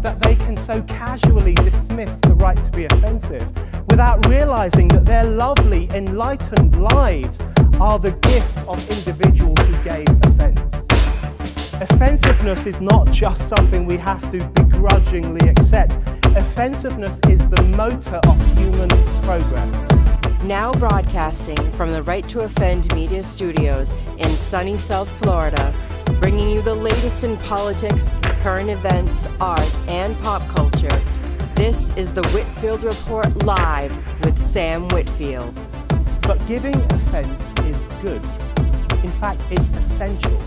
that they can so casually dismiss the right to be offensive without realizing that their lovely, enlightened lives are the gift of individuals who gave offense. Offensiveness is not just something we have to begrudgingly accept. Offensiveness is the motor of human progress. Now broadcasting from the Right to Offend Media Studios in sunny South Florida, bringing you the latest in politics, current events, art, and pop culture. This is the Whitfield Report Live with Sam Whitfield. But giving offense is good. In fact, it's essential.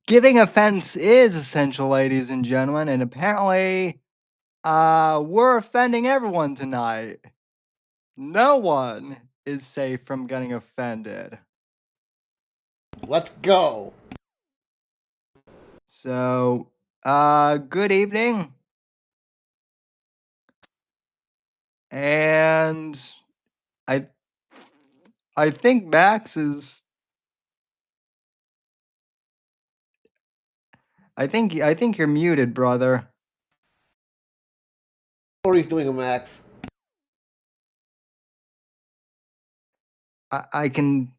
Giving offense is essential, ladies and gentlemen, and apparently, we're offending everyone tonight. No one is safe from getting offended. Let's go. So, good evening. And I think Max is... I think you're muted, brother. What he's doing, Max? I can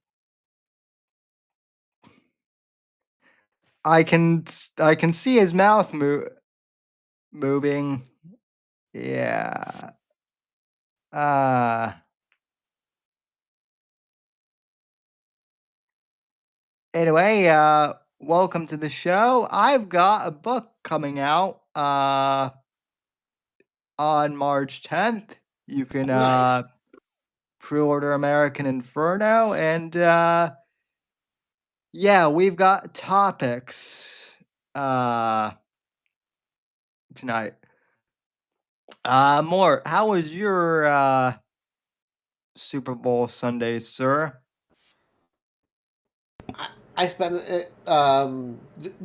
see his mouth moving. Yeah. Anyway, welcome to the show. I've got a book coming out on March 10th. You can Nice. pre-order American Inferno, and yeah, we've got topics tonight. Mort, how was your Super Bowl Sunday, sir? I spent it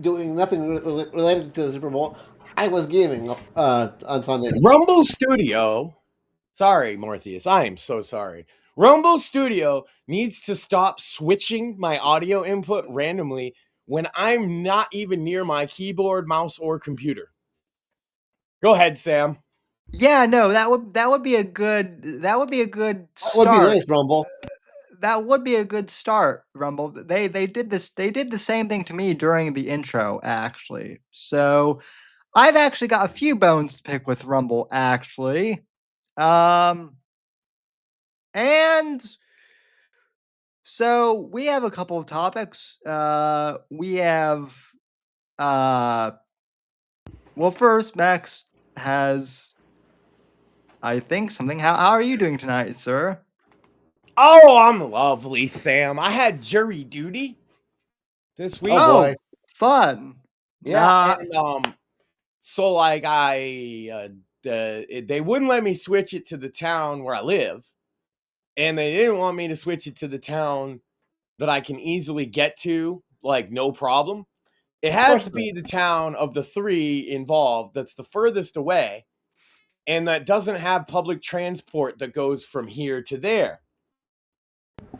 doing nothing related to the Super Bowl. I was gaming on Sunday. Rumble Studio. Sorry, Morpheus. I am so sorry. Rumble Studio needs to stop switching my audio input randomly when I'm not even near my keyboard, mouse, or computer. Go ahead, Sam. Yeah, no, that would be a good start. That would be nice, Rumble. That would be a good start, Rumble. They did the same thing to me during the intro, actually. So I've actually got a few bones to pick with Rumble, actually. And so we have a couple of topics. We have well, first, Max has, I think, something. How are you doing tonight, sir? Oh, I'm lovely, Sam. I had jury duty this week. Oh, boy. Fun. Yeah, and so like they wouldn't let me switch it to the town where I live, and they didn't want me to switch it to the town that I can easily get to, like no problem. It had to be the town of the three involved that's the furthest away, and that doesn't have public transport that goes from here to there.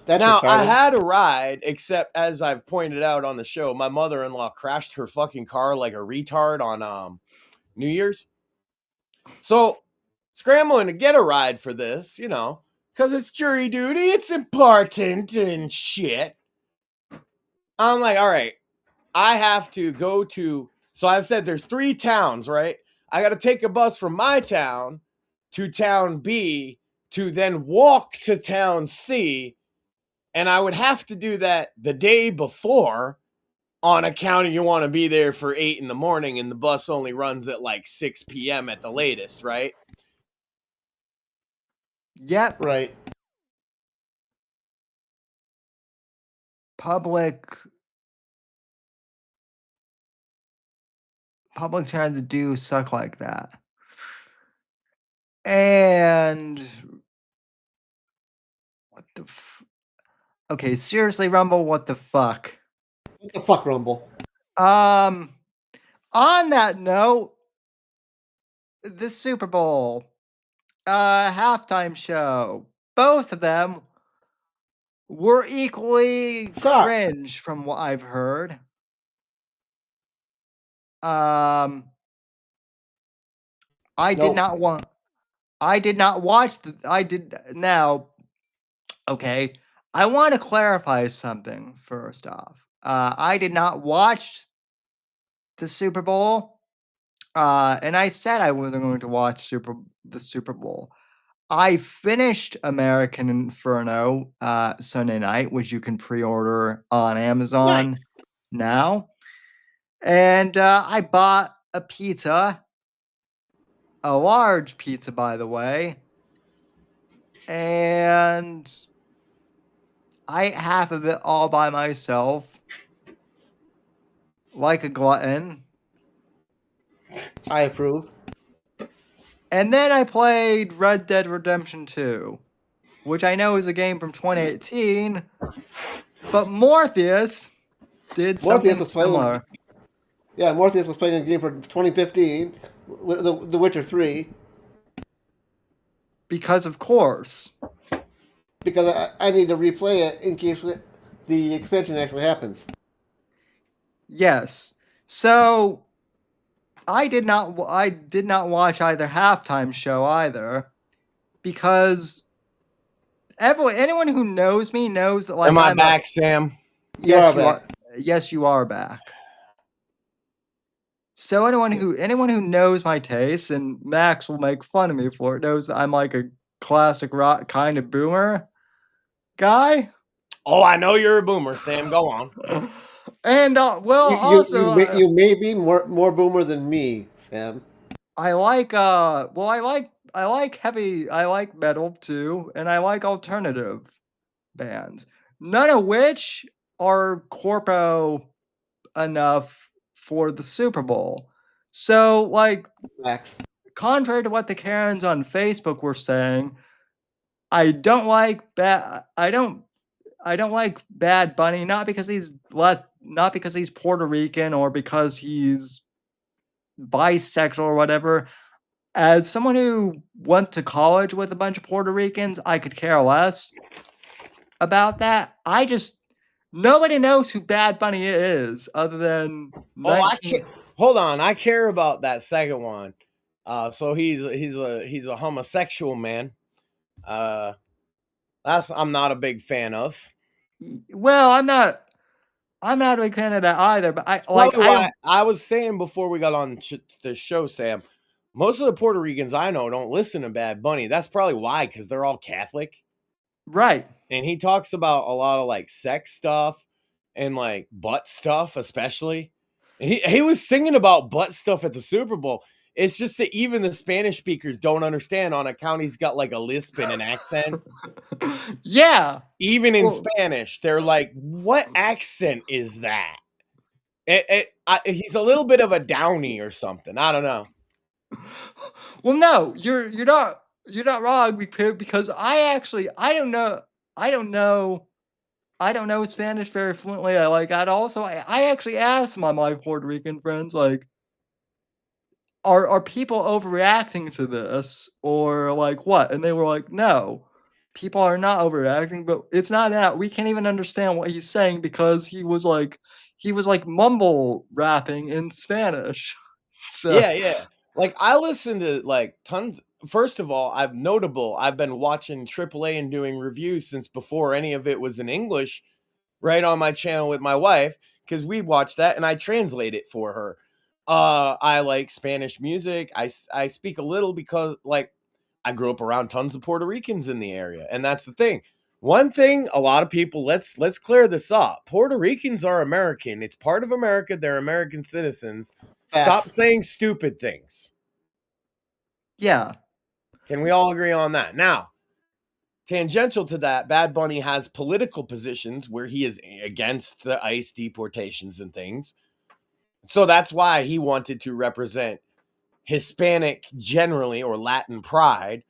Now, I had a ride, except as I've pointed out on the show, my mother-in-law crashed her fucking car like a retard on New Year's. So, scrambling to get a ride for this, you know, because it's jury duty, it's important and shit. I'm like, all right, I have to go to, so I said there's 3 towns, right? I got to take a bus from my town to town B to then walk to town C. And I would have to do that the day before on account of you want to be there for 8 in the morning and the bus only runs at like 6 p.m. at the latest, right? Yep. Right. Public trying to do suck like that. And what the okay, seriously, Rumble, what the fuck? What the fuck, Rumble? On that note, the Super Bowl halftime show, both of them were equally Suck. cringe from what I've heard. I did Nope. not want. I did not watch the. I did now. Okay, I want to clarify something first off. I did not watch the Super Bowl, and I said I wasn't going to watch the Super Bowl. I finished American Inferno Sunday night, which you can pre-order on Amazon now, and I bought a pizza, a large pizza, by the way, and I ate half of it all by myself, like a glutton. I approve. And then I played Red Dead Redemption 2, which I know is a game from 2018, but Morpheus did something similar. Yeah, Morpheus was playing a game for 2015, The Witcher 3. Because of course. Because I need to replay it in case the expansion actually happens. Yes. So I did not watch either halftime show either, because anyone who knows me knows that, like, am I back, Sam? Yes, you are. Yes, you are back. So anyone who knows my tastes, and Max will make fun of me for it, knows that I'm like a classic rock kind of boomer guy. Oh, I know you're a boomer, Sam. Go on. And you may be more boomer than me, Sam. I like metal too, and I like alternative bands. None of which are corpo enough for the Super Bowl. So, like, contrary to what the Karens on Facebook were saying, I don't like Bad Bunny, not because he's Puerto Rican or because he's bisexual or whatever. As someone who went to college with a bunch of Puerto Ricans, I could care less about that. Nobody knows who Bad Bunny is other than. Hold on, I care about that second one. So he's a homosexual man. I'm not a big fan of. Well, I'm not a big fan of that either. But I was saying before we got on the show, Sam. Most of the Puerto Ricans I know don't listen to Bad Bunny. That's probably why, because they're all Catholic. Right. And he talks about a lot of like sex stuff and like butt stuff, especially. He was singing about butt stuff at the Super Bowl. It's just that even the Spanish speakers don't understand on account he's got like a lisp and an accent. Yeah. Even in Spanish, they're like, what accent is that? He's a little bit of a downy or something. I don't know. Well, no, you're not wrong, because I don't know Spanish very fluently. I actually asked my Puerto Rican friends, like, are people overreacting to this, or like what? And they were like, no, people are not overreacting, but it's not that we can't even understand what he's saying because he was like mumble rapping in Spanish. So yeah. Like, I listen to like tons. First of all, I've been watching AAA and doing reviews since before any of it was in English, right on my channel with my wife, because we watch that and I translate it for her. I like Spanish music. I speak a little because, like, I grew up around tons of Puerto Ricans in the area, and that's the thing. One thing, a lot of people, let's clear this up. Puerto Ricans are American. It's part of America. They're American citizens. Stop saying stupid things. Yeah. Can we all agree on that? Now, tangential to that, Bad Bunny has political positions where he is against the ICE deportations and things. So that's why he wanted to represent Hispanic generally, or Latin pride,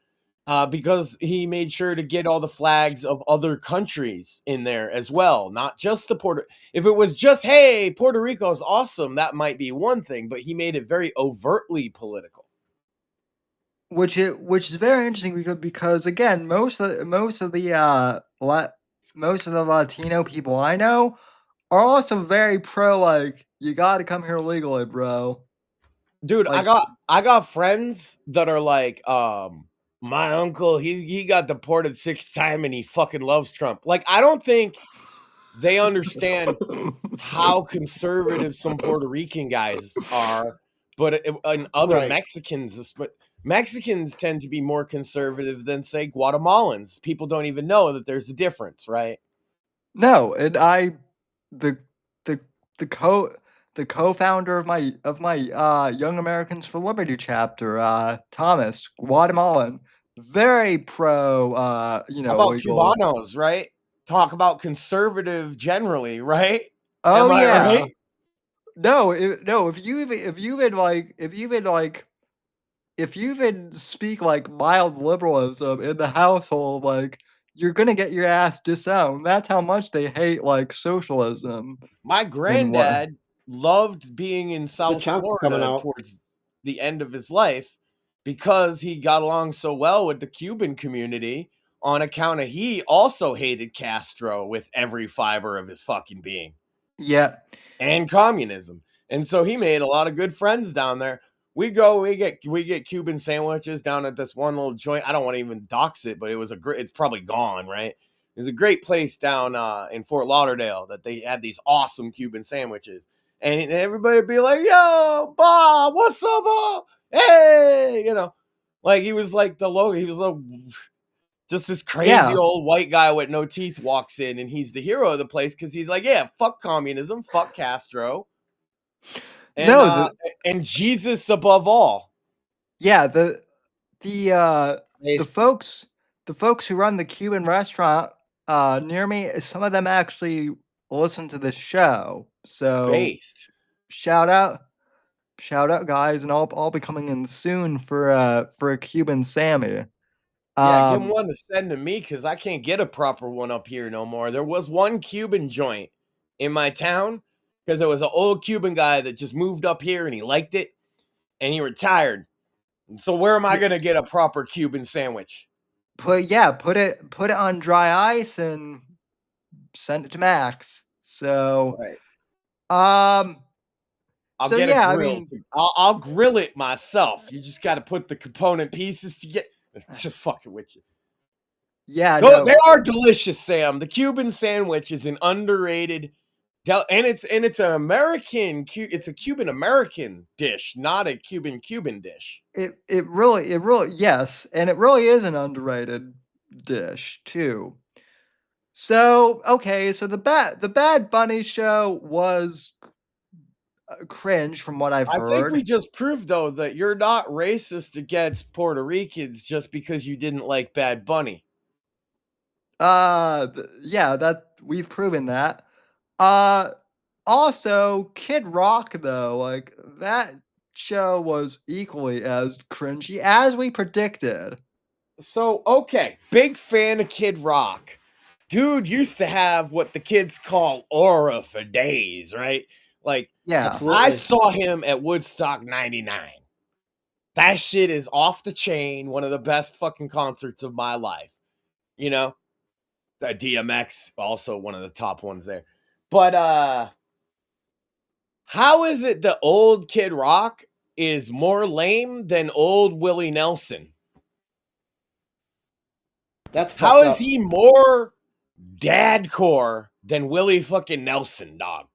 because he made sure to get all the flags of other countries in there as well, not just the if it was just, hey, Puerto Rico is awesome, that might be one thing, but he made it very overtly political. Which is very interesting because again, most of the most of the Latino people I know are also very pro, like, you gotta come here legally, bro. Dude, Like, I got friends that are like, my uncle, he got deported 6 times and he fucking loves Trump. Like, I don't think they understand how conservative some Puerto Rican guys are, but and other Right. Mexicans, but Mexicans tend to be more conservative than, say, Guatemalans. People don't even know that there's a difference, right? no, and the the the co the co-founder of my Young Americans for Liberty chapter, Thomas, Guatemalan, very pro, How about legal. Cubanos, right? Talk about conservative generally, right? Oh Am I yeah. right? No, no, if you even speak like mild liberalism in the household, like you're gonna get your ass disowned. That's how much they hate like socialism My and what. granddad loved being in It's a South chunk coming Florida out. towards the end of his life because he got along so well with the Cuban community on account of he also hated Castro with every fiber of his fucking being Yeah, and communism. And so he made a lot of good friends down there. We get Cuban sandwiches down at this one little joint. I don't want to even dox it, but it was it's probably gone, right? It was a great place down in Fort Lauderdale that they had these awesome Cuban sandwiches. And everybody would be like, "Yo, Bob, what's up, Bob? Hey," like he was like he was just this crazy yeah. old white guy with no teeth walks in and he's the hero of the place because he's like, yeah, fuck communism, fuck Castro, and No, uh and Jesus above all. yeah, the uh the Based. folks the folks who run the Cuban restaurant near me, some of them actually listen to this show. So Based. shout out shout out guys, and I'll be coming in soon for a Cuban Sammy. Yeah, give him Um one to send to me because I can't get a proper one up here no more. There was one Cuban joint in my town because there was an old Cuban guy that just moved up here and he liked it and he retired. So where am I y- gonna get a proper Cuban sandwich? put it on dry ice and send it to Max. So Right. um I'll so get a yeah, I grill. mean I'll grill it myself. You just got to put the component pieces together. Just fucking with you. yeah, No, they no. are delicious, Sam. The Cuban sandwich is an underrated, and it's an American. It's a Cuban American dish, not a Cuban dish. It really yes, and it really is an underrated dish too. So, okay, so the Bad Bunny show was cringe from what I've I think we heard. just proved though that you're not racist against Puerto Ricans just because you didn't like Bad Bunny. Yeah, that we've proven that. Uh Also, Kid Rock though, like that show was equally as cringy as we predicted. So, okay, big fan of Kid Rock. Dude used to have what the kids call aura for days, right? Like, Yeah. I Absolutely. saw him at Woodstock 99. That shit is off the chain, one of the best fucking concerts of my life. You know? The DMX, also one of the top ones there. But how is it the old Kid Rock is more lame than old Willie Nelson? That's How fucked is up. he more dadcore than Willie fucking Nelson, dog?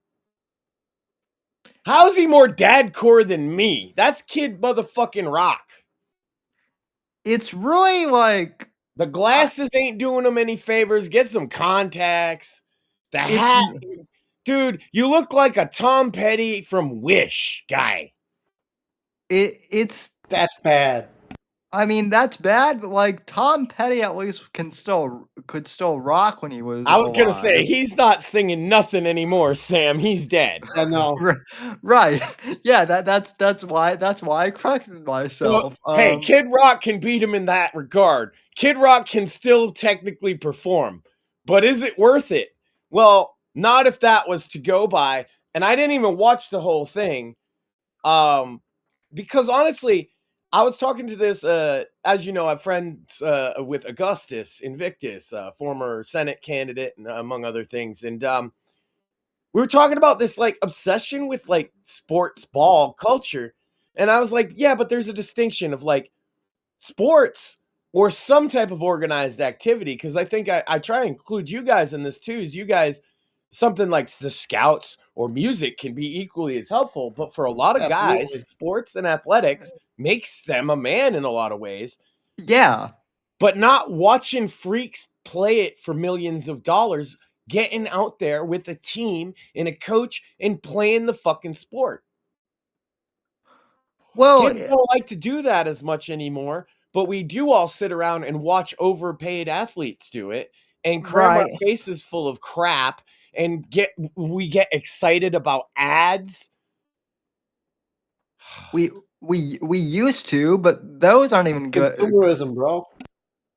How is he more dadcore than me? That's Kid motherfucking Rock. It's really like The glasses ain't doing him any favors. Get some contacts. The it's hat. Dude, you look like a Tom Petty from Wish guy. it's That's bad. I mean, that's bad, but like Tom Petty at least could still rock when he was I was gonna say alive. he's not singing nothing anymore, Sam. He's dead. I know. Right. Yeah, that's why I corrected So myself. hey, Kid Rock can beat him in that regard. Kid Rock can still technically perform, but is it worth it? Well, not if that was to go by. And I didn't even watch the whole thing, because honestly, I was talking to this, as you know, I have friends with Augustus Invictus, former Senate candidate, and among other things. And we were talking about this like obsession with like sports ball culture. And I was like, yeah, but there's a distinction of like sports or some type of organized activity. Cause I think I try to include you guys in this too, is you guys, something like the scouts or music can be equally as helpful. But for a lot of guys, Absolutely. sports and athletics makes them a man in a lot of ways. Yeah. But not watching freaks play it for millions of dollars, getting out there with a team and a coach and playing the fucking sport. Well, Kids don't like to do that as much anymore, but we do all sit around and watch overpaid athletes do it and cram our right. faces full of crap and we get excited about ads. We used to, but those aren't even good. Consumerism, bro.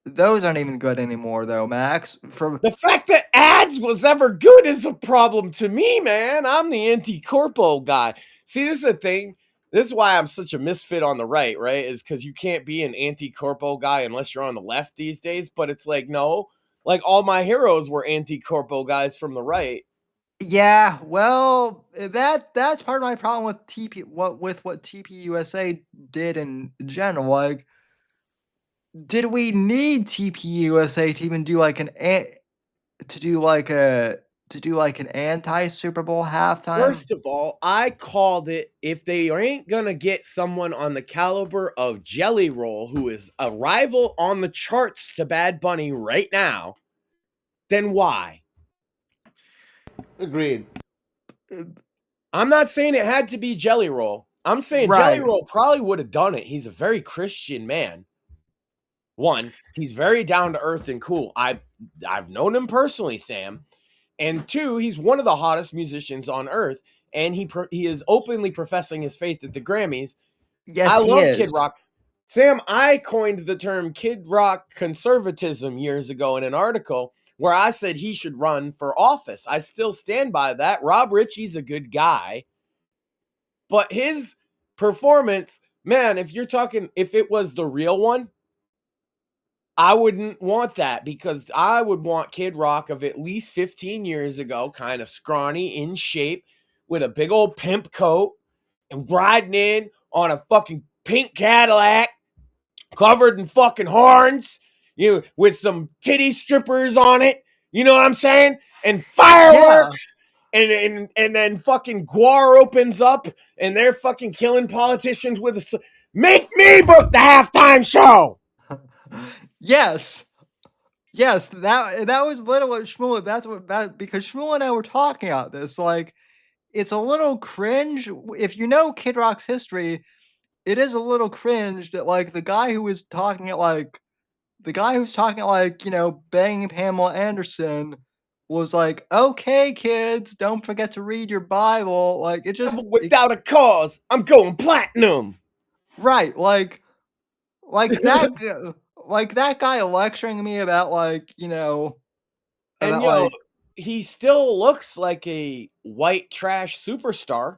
Those aren't even good anymore, though, Max. From The fact that ads was ever good is a problem to me, man. I'm the anti-corpo guy. See, this is the thing. This is why I'm such a misfit on the right, right? Is because you can't be an anti-corpo guy unless you're on the left these days. But it's like, no, like all my heroes were anti-corpo guys from the right. yeah, well, that's part of my problem with what TPUSA did in general. Like, did we need TPUSA to even do like to do like an anti Super Bowl halftime? First of all, I called it, if they ain't gonna get someone on the caliber of Jelly Roll, who is a rival on the charts to Bad Bunny right now, then why? Agreed. I'm not saying it had to be Jelly Roll. I'm saying Jelly Right. Roll probably would have done it. He's a very Christian man. One, he's very down to earth and cool. I've known him personally, Sam. And two, he's one of the hottest musicians on earth, and he is openly professing his faith at the Grammys. Yes, I he love Kid is. Rock. Sam, I coined the term Kid Rock conservatism years ago in an article where I said he should run for office. I still stand by that. Rob Ritchie's a good guy, but his performance, man, if it was the real one, I wouldn't want that because I would want Kid Rock of at least 15 years ago, kind of scrawny, in shape, with a big old pimp coat and riding in on a fucking pink Cadillac covered in fucking horns, with some titty strippers on it. You know what I'm saying? And fireworks. And then fucking Guar opens up and they're fucking killing politicians with a. Make me book the halftime show. Yes. Yes, that was literally what Shmuel. Because Shmuel and I were talking about this. Like, it's a little cringe if you know Kid Rock's history. It is a little cringe that like the guy who's talking at like banging Pamela Anderson was like, okay, kids, don't forget to read your Bible. Like Without a cause, I'm going platinum. right, like that. Like that guy lecturing me about And he still looks like a white trash superstar.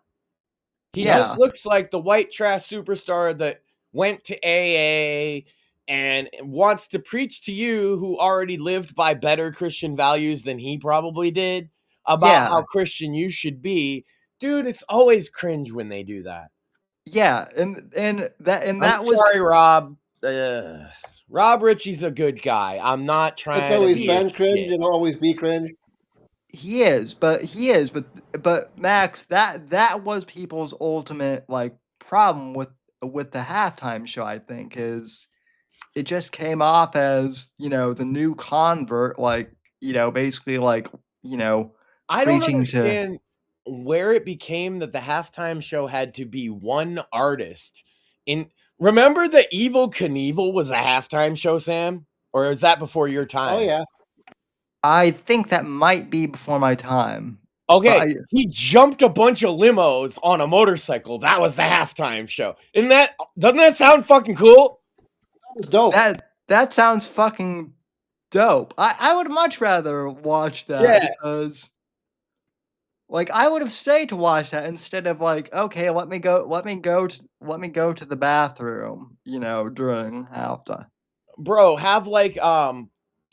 He just looks like the white trash superstar that went to AA and wants to preach to you, who already lived by better Christian values than he probably did, about how Christian you should be. Dude, it's always cringe when they do that. Yeah, and that I'm was sorry, Rob. Rob Ritchie's a good guy. I'm not trying It's always to been cringe and always be cringe. he is, but Max, that was people's ultimate like problem with the halftime show. I think is it just came off as the new convert, like basically like I don't preaching understand where it became that the halftime show had to be one artist. Remember the Evil Knievel was a halftime show, Sam? Or is that before your time? Oh yeah. I think that might be before my time. Okay, he jumped a bunch of limos on a motorcycle. That was the halftime show. Doesn't that sound fucking cool? That was dope. That sounds fucking dope. I would much rather watch that because Like, I would have stayed to watch that instead of like, okay, let me go to the bathroom, during halftime. Bro, have like a,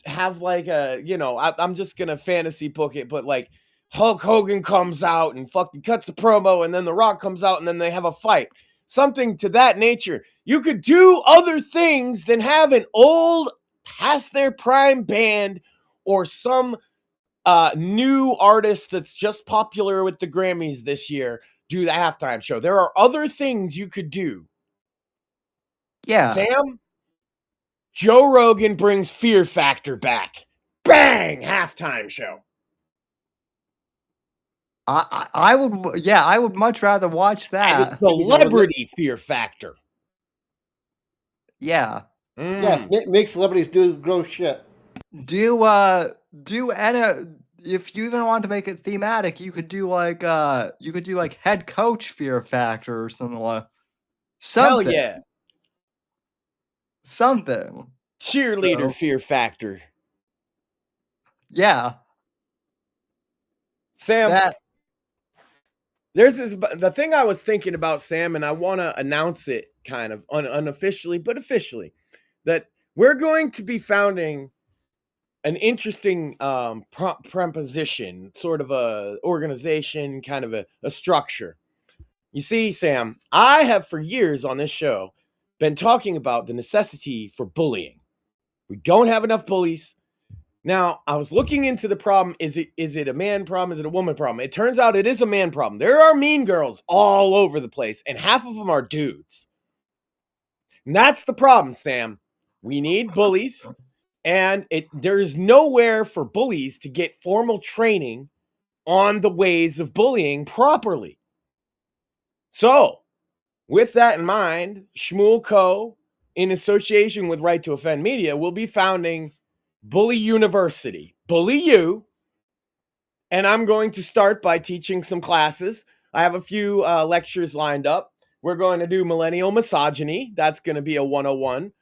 I'm just gonna fantasy book it, but like Hulk Hogan comes out and fucking cuts a promo, and then The Rock comes out, and then they have a fight. Something to that nature. You could do other things than have an old, past their prime band or some new artist that's just popular with the Grammys this year do the halftime show. There are other things you could do. Yeah. Sam, Joe Rogan brings Fear Factor back. Bang! Halftime show. I would much rather watch And that. it's celebrity Fear Factor. Yeah. Yes, make celebrities do gross shit. If you even want to make it thematic, you could do like head coach Fear Factor or something like Hell something. yeah. Something. Cheerleader So, Fear Factor. yeah. Sam, there's the thing I was thinking about, Sam, and I want to announce it kind of unofficially, but officially, that we're going to be founding an interesting preposition, sort of a organization, kind of a structure. You see, Sam, I have for years on this show been talking about the necessity for bullying. We don't have enough bullies. Now, I was looking into the problem. Is it a man problem? Is it a woman problem? It turns out it is a man problem. There are mean girls all over the place, and half of them are dudes. And that's the problem, Sam. We need bullies, and there is nowhere for bullies to get formal training on the ways of bullying properly. So, with that in mind, Shmuel Co., in association with Right to Offend Media, will be founding Bully University, Bully You, and I'm going to start by teaching some classes. I have a few lectures lined up. We're going to do millennial misogyny. That's going to be a 101.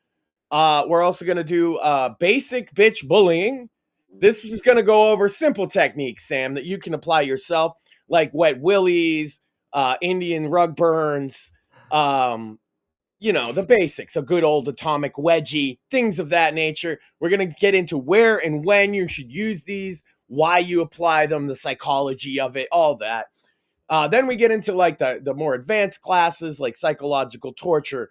We're also going to do basic bitch bullying. This is going to go over simple techniques, Sam, that you can apply yourself, like wet willies, Indian rug burns, the basics, a good old atomic wedgie, things of that nature. We're going to get into where and when you should use these, why you apply them, the psychology of it, all that. Then we get into like the more advanced classes like psychological torture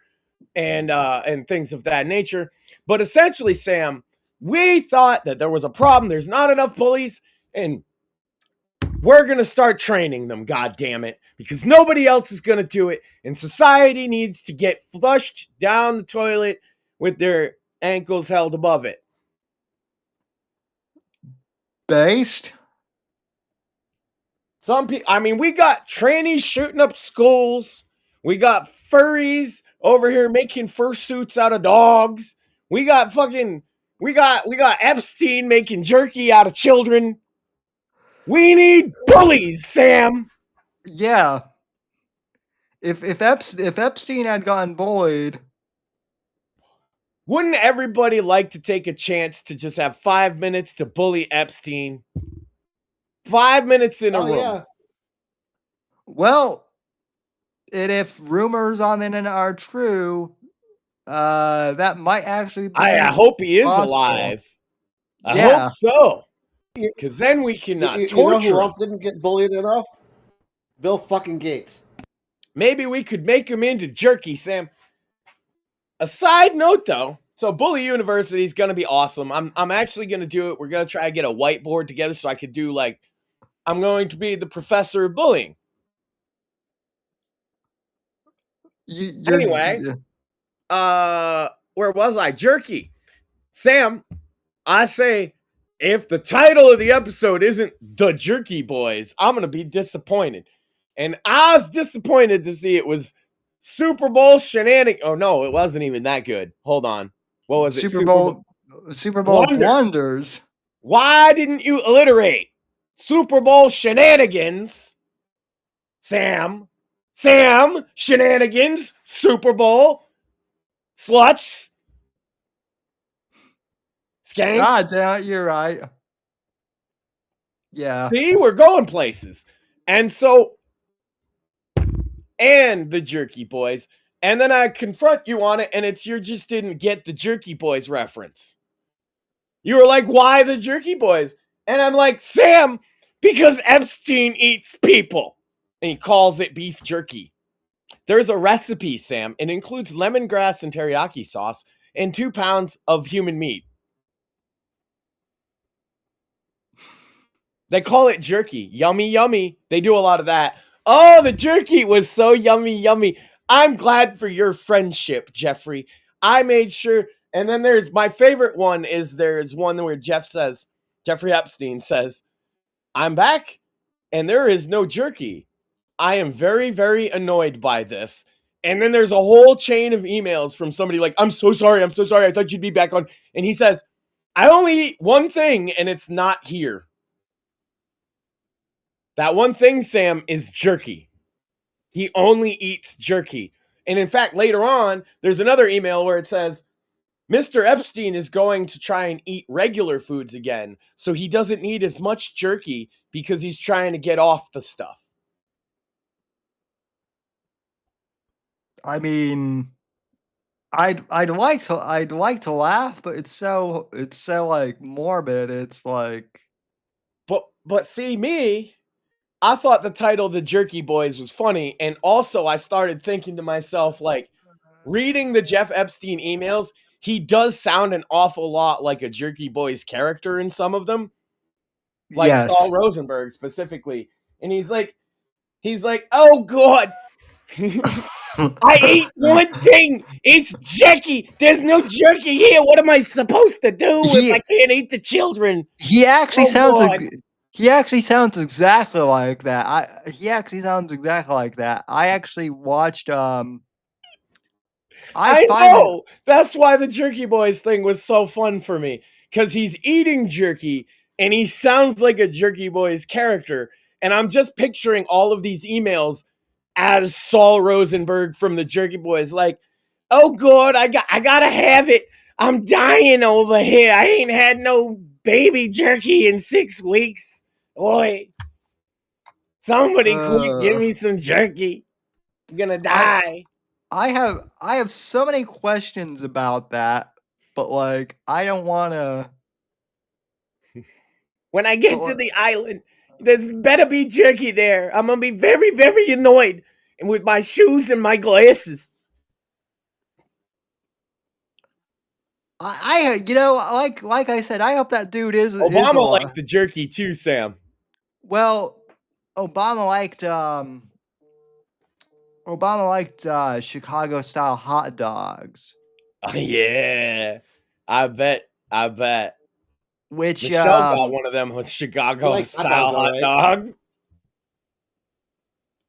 and things of that nature. But essentially, Sam, we thought that there was a problem. There's not enough bullies, and we're going to start training them, God damn it, because nobody else is going to do it. And society needs to get flushed down the toilet with their ankles held above it. Based? We got trannies shooting up schools. We got furries over here making fursuits out of dogs. We got Epstein making jerky out of children. We need bullies, Sam. Yeah. If Epstein had gotten bullied, wouldn't everybody like to take a chance to just have 5 minutes to bully Epstein? 5 minutes in a room. Yeah. Well, and if rumors on the internet are true, that might actually be I hope he is possible. alive. I hope so. Because then we can torture you know who else didn't get bullied enough? Bill fucking Gates. Maybe we could make him into Jerky, Sam. A side note, though. So Bully University is going to be awesome. I'm actually going to do it. We're going to try to get a whiteboard together so I could do I'm going to be the professor of bullying. Anyway, where was I? Jerky. Sam, I say, if the title of the episode isn't The Jerky Boys, I'm going to be disappointed. And I was disappointed to see it was Super Bowl shenanigans. Oh, no, it wasn't even that good. Hold on. What was it? Super Bowl Blunders. Why didn't you alliterate? Super Bowl shenanigans. Sam, shenanigans, Super Bowl, sluts, skanks. God damn it, you're right. Yeah. See, we're going places. And so, and the Jerky Boys. And then I confront you on it, and it's you just didn't get the Jerky Boys reference. You were like, why the Jerky Boys? And I'm like, Sam, because Epstein eats people. And he calls it beef jerky. There's a recipe, Sam. It includes lemongrass and teriyaki sauce and 2 pounds of human meat. They call it jerky. Yummy, yummy. They do a lot of that. Oh, the jerky was so yummy, yummy. I'm glad for your friendship, Jeffrey. I made sure. And then there's my favorite one is there's one where Jeffrey Epstein says, I'm back and there is no jerky. I am very, very annoyed by this. And then there's a whole chain of emails from somebody like, I'm so sorry. I thought you'd be back on. And he says, I only eat one thing and it's not here. That one thing, Sam, is jerky. He only eats jerky. And in fact, later on, there's another email where it says, Mr. Epstein is going to try and eat regular foods again, so he doesn't need as much jerky because he's trying to get off the stuff. I mean, I'd like to laugh, but it's so like morbid. It's like, but see me, I thought the title The Jerky Boys was funny, and also I started thinking to myself, like, reading the Jeff Epstein emails, he does sound an awful lot like a Jerky Boys character in some of them. Like yes. Saul Rosenberg specifically. And he's like, oh God, I ate one thing. It's jerky. There's no jerky here. What am I supposed to do if I can't eat the children? He actually he actually sounds exactly like that. I actually watched I know. That's why the Jerky Boys thing was so fun for me. Because he's eating jerky and he sounds like a Jerky Boys character. And I'm just picturing all of these emails as Saul Rosenberg from the Jerky Boys. Like, oh God, I gotta have it. I'm dying over here. I ain't had no baby jerky in 6 weeks. Boy, somebody quick, give me some jerky. I'm gonna die. I have so many questions about that, but like I don't want to. When I get to the island, there's better be jerky there. I'm gonna be very, very annoyed, and with my shoes and my glasses. Like I said, I hope that dude is. Obama liked the jerky too, Sam. Well, Obama liked Chicago style hot dogs. Oh, yeah, I bet. Which Michelle got one of them with Chicago style hot dogs.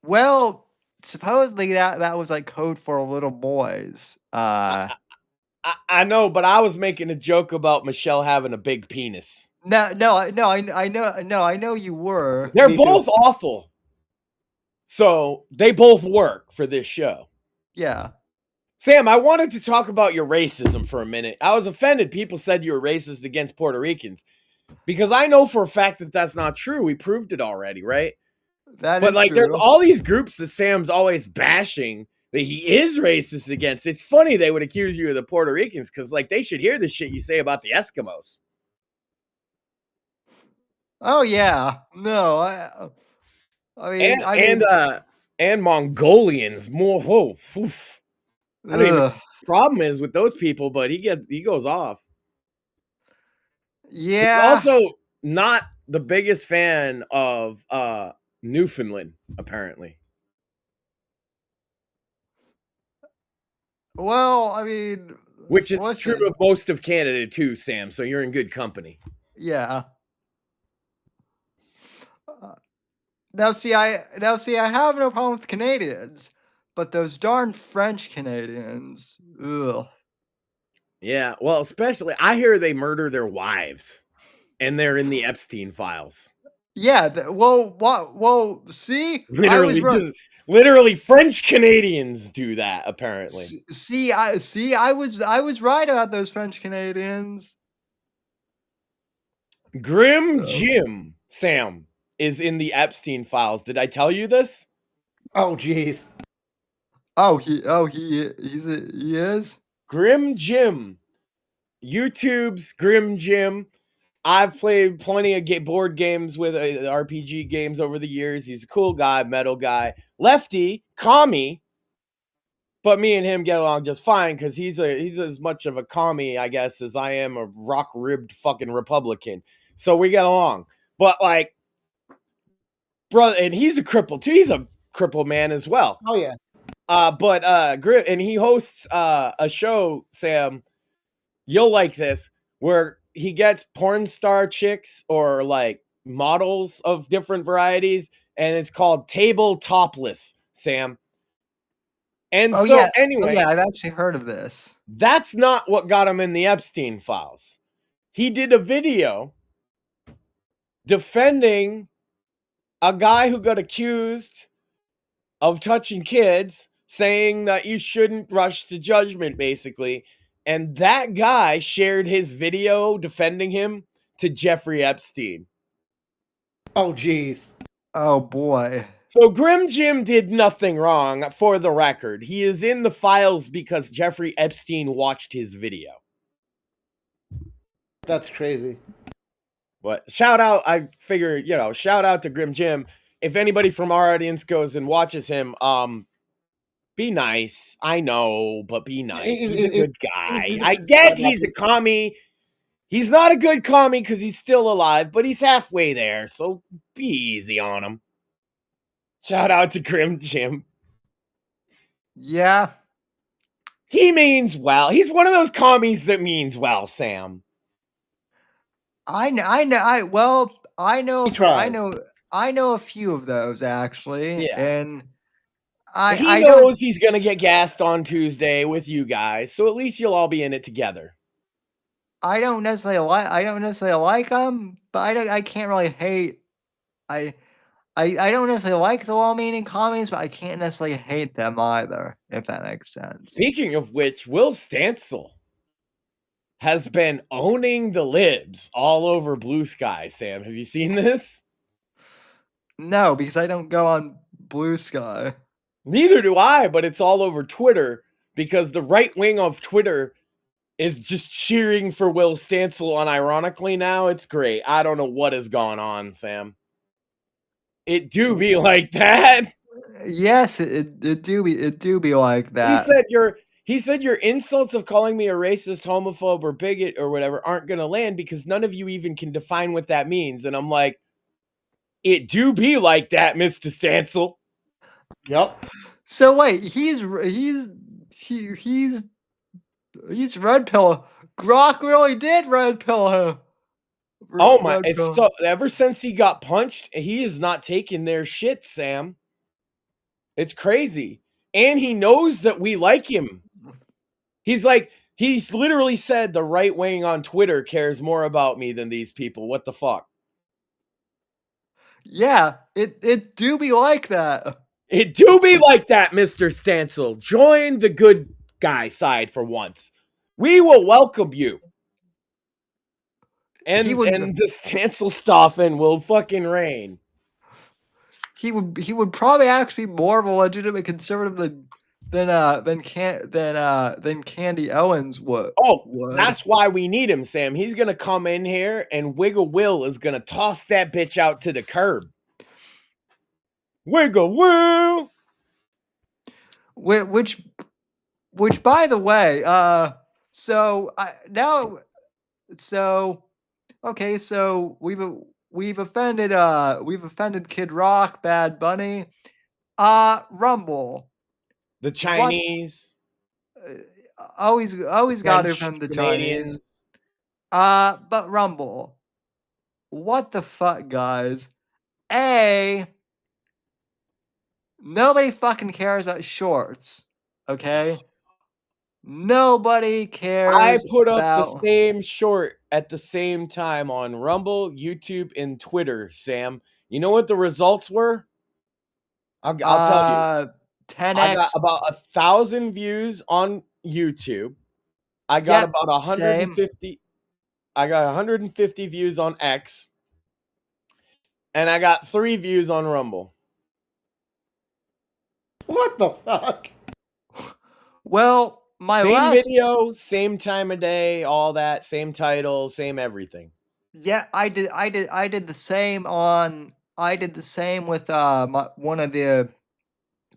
Well, supposedly that was like code for little boys. I know, but I was making a joke about Michelle having a big penis. I know you were. They're both awful. So they both work for this show. Yeah. Sam, I wanted to talk about your racism for a minute. I was offended people said you were racist against Puerto Ricans. Because I know for a fact that that's not true. We proved it already, right? But like, true. There's all these groups that Sam's always bashing that he is racist against. It's funny they would accuse you of the Puerto Ricans because, like, they should hear the shit you say about the Eskimos. Oh yeah, no, and Mongolians more. Oh, oof. I don't even problem is with those people, but he goes off. Yeah. He's also not the biggest fan of Newfoundland, apparently. Well, I mean, which is true of most of Canada too, Sam. So you're in good company. Yeah. Now see, I have no problem with Canadians, but those darn French Canadians, ugh. Yeah, well, especially I hear they murder their wives, and they're in the Epstein files. Yeah, well, see, literally French Canadians do that apparently. I was right about those French Canadians. Grim Jim, Sam. is in the Epstein files. Did I tell you this? Oh, jeez. He is. Grim Jim, YouTube's Grim Jim. I've played plenty of board games with RPG games over the years. He's a cool guy, metal guy, lefty, commie. But me and him get along just fine because he's as much of a commie, I guess, as I am a rock-ribbed fucking Republican. So we get along. But like, brother, and he's a cripple too. He's a crippled man as well. Oh, yeah. And he hosts a show, Sam. You'll like this, where he gets porn star chicks or like models of different varieties, and it's called Table Topless, Sam. And anyway, I've actually heard of this. That's not what got him in the Epstein files. He did a video defending a guy who got accused of touching kids, saying that you shouldn't rush to judgment, basically. And that guy shared his video defending him to Jeffrey Epstein. Oh, jeez. Oh, boy. So Grim Jim did nothing wrong, for the record. He is in the files because Jeffrey Epstein watched his video. That's crazy. But shout out, I figure, shout out to Grim Jim. If anybody from our audience goes and watches him, be nice. I know, but be nice. He's a good guy. I get he's a commie. He's not a good commie because he's still alive, but he's halfway there, so be easy on him. Shout out to Grim Jim. Yeah. He means well. He's one of those commies that means well, Sam. I know a few of those, actually. Yeah. And he knows he's going to get gassed on Tuesday with you guys, so at least you'll all be in it together. I don't necessarily like him, but I can't really hate. I don't necessarily like the well-meaning commies, but I can't necessarily hate them either, if that makes sense. Speaking of which, Will Stancil has been owning the libs all over Blue Sky, Sam. Have you seen this? No, because I don't go on Blue Sky. Neither do I, but it's all over Twitter because the right wing of Twitter is just cheering for Will Stancil unironically now. It's great. I don't know what has gone on, Sam. It do be like that. Yes, it do be like that. He said your insults of calling me a racist, homophobe, or bigot or whatever aren't gonna land because none of you even can define what that means. And I'm like, it do be like that, Mr. Stancil. Yep. So wait, he's red pill. Grok really did red pill him. Oh my! So ever since he got punched, he is not taking their shit, Sam. It's crazy, and he knows that we like him. He's literally said the right wing on Twitter cares more about me than these people. What the fuck? Yeah, it do be like that. It do be like that, Mr. Stancil. Join the good guy side for once. We will welcome you. And the Stancil-Stoffen will fucking reign. He would probably actually be more of a legitimate conservative than Candy Owens would. Oh, that's why we need him, Sam. He's gonna come in here and Wiggle Will is gonna toss that bitch out to the curb. Wiggle Will. Which by the way, so we've offended Kid Rock, Bad Bunny, Rumble, the Chinese. Always got to offend the Chinese. But Rumble, what the fuck, guys? Nobody fucking cares about shorts, okay? Nobody cares. I put up the same short at the same time on Rumble, YouTube, and Twitter, Sam. You know what the results were? I'll tell you. 10x. I got about 1,000 views on YouTube. I got about 150. Same. I got 150 views on X. and I got 3 views on Rumble. What the fuck? Well, my Same last video, same time of day, all that, same title, same everything. Yeah, I did the same on. I did the same with one of the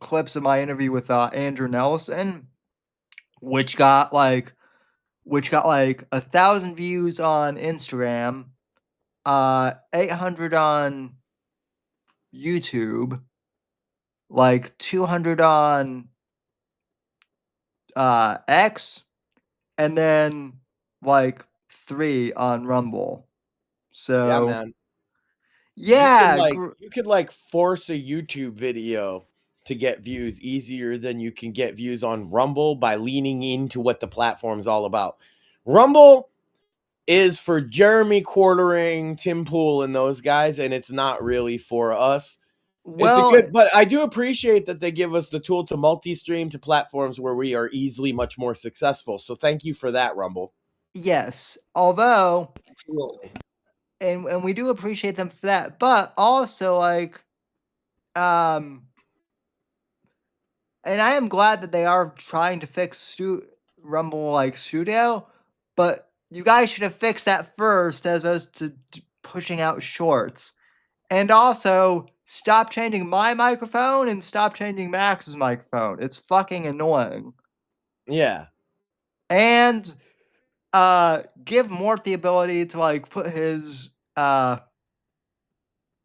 clips of my interview with Andrew Nelson, which got like 1,000 views on Instagram, 800 on YouTube, like 200 on X, and then like 3 on Rumble. Yeah, So man. yeah, You could like force a YouTube video to get views easier than you can get views on Rumble by leaning into what the platform's all about. Rumble is for Jeremy Quartering, Tim Pool, and those guys, and it's not really for us. well, But I do appreciate that they give us the tool to multi-stream to platforms where we are easily much more successful. So thank you for that, Rumble. yes. Although, Absolutely. and we do appreciate them for that, but also um and I am glad that they are trying to fix Rumble like Studio, but you guys should have fixed that first as opposed to pushing out shorts. And also, stop changing my microphone and stop changing Max's microphone. It's fucking annoying. Yeah. And give Mort the ability to like put his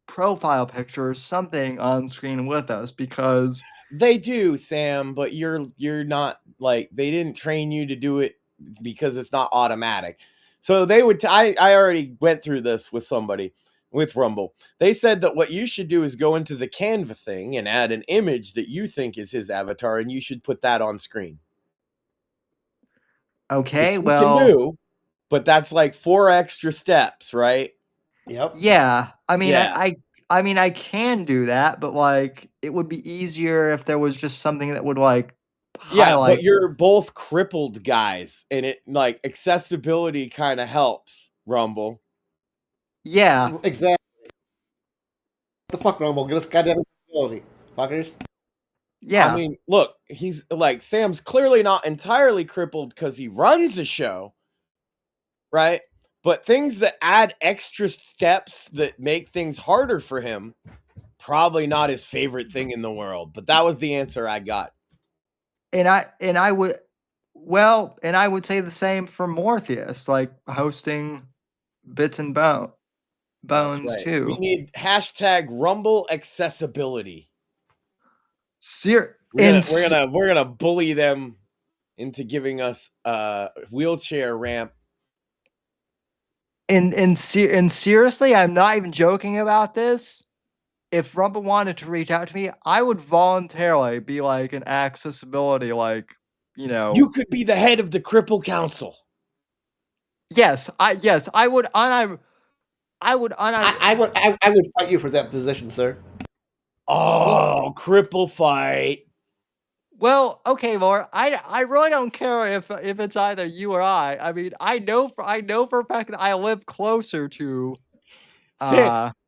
profile picture or something on screen with us, because They do, Sam, but you're not like, they didn't train you to do it because it's not automatic. So they would I already went through this with somebody with Rumble. They said that what you should do is go into the Canva thing and add an image that you think is his avatar, and you should put that on screen. okay, Which you can well, do, but that's like 4 extra steps, right? Yep. yeah. I mean, Yeah. I mean, I can do that, but like, it would be easier if there was just something that would like Yeah, highlight. but you're both crippled guys, and it like accessibility kind of helps, Rumble. Yeah, Exactly. What the fuck, Rumble? Give us goddamn ability, fuckers. yeah. I mean, look, he's like, Sam's clearly not entirely crippled because he runs a show, right? But things that add extra steps that make things harder for him, probably not his favorite thing in the world. But that was the answer I got. And I would say the same for Morpheus, like hosting Bits and Bones That's right. too. We need hashtag Rumble accessibility. We're We're gonna bully them into giving us a wheelchair ramp. and seriously, I'm not even joking about this. If Rumble wanted to reach out to me, I would voluntarily be like an accessibility, like, you know. You could be the head of the Cripple Council. Yes, I would. I would fight you for that position, sir. Oh, cripple fight. Well, okay, Laura. I really don't care if it's either you or I. I mean, I know for a fact that I live closer to.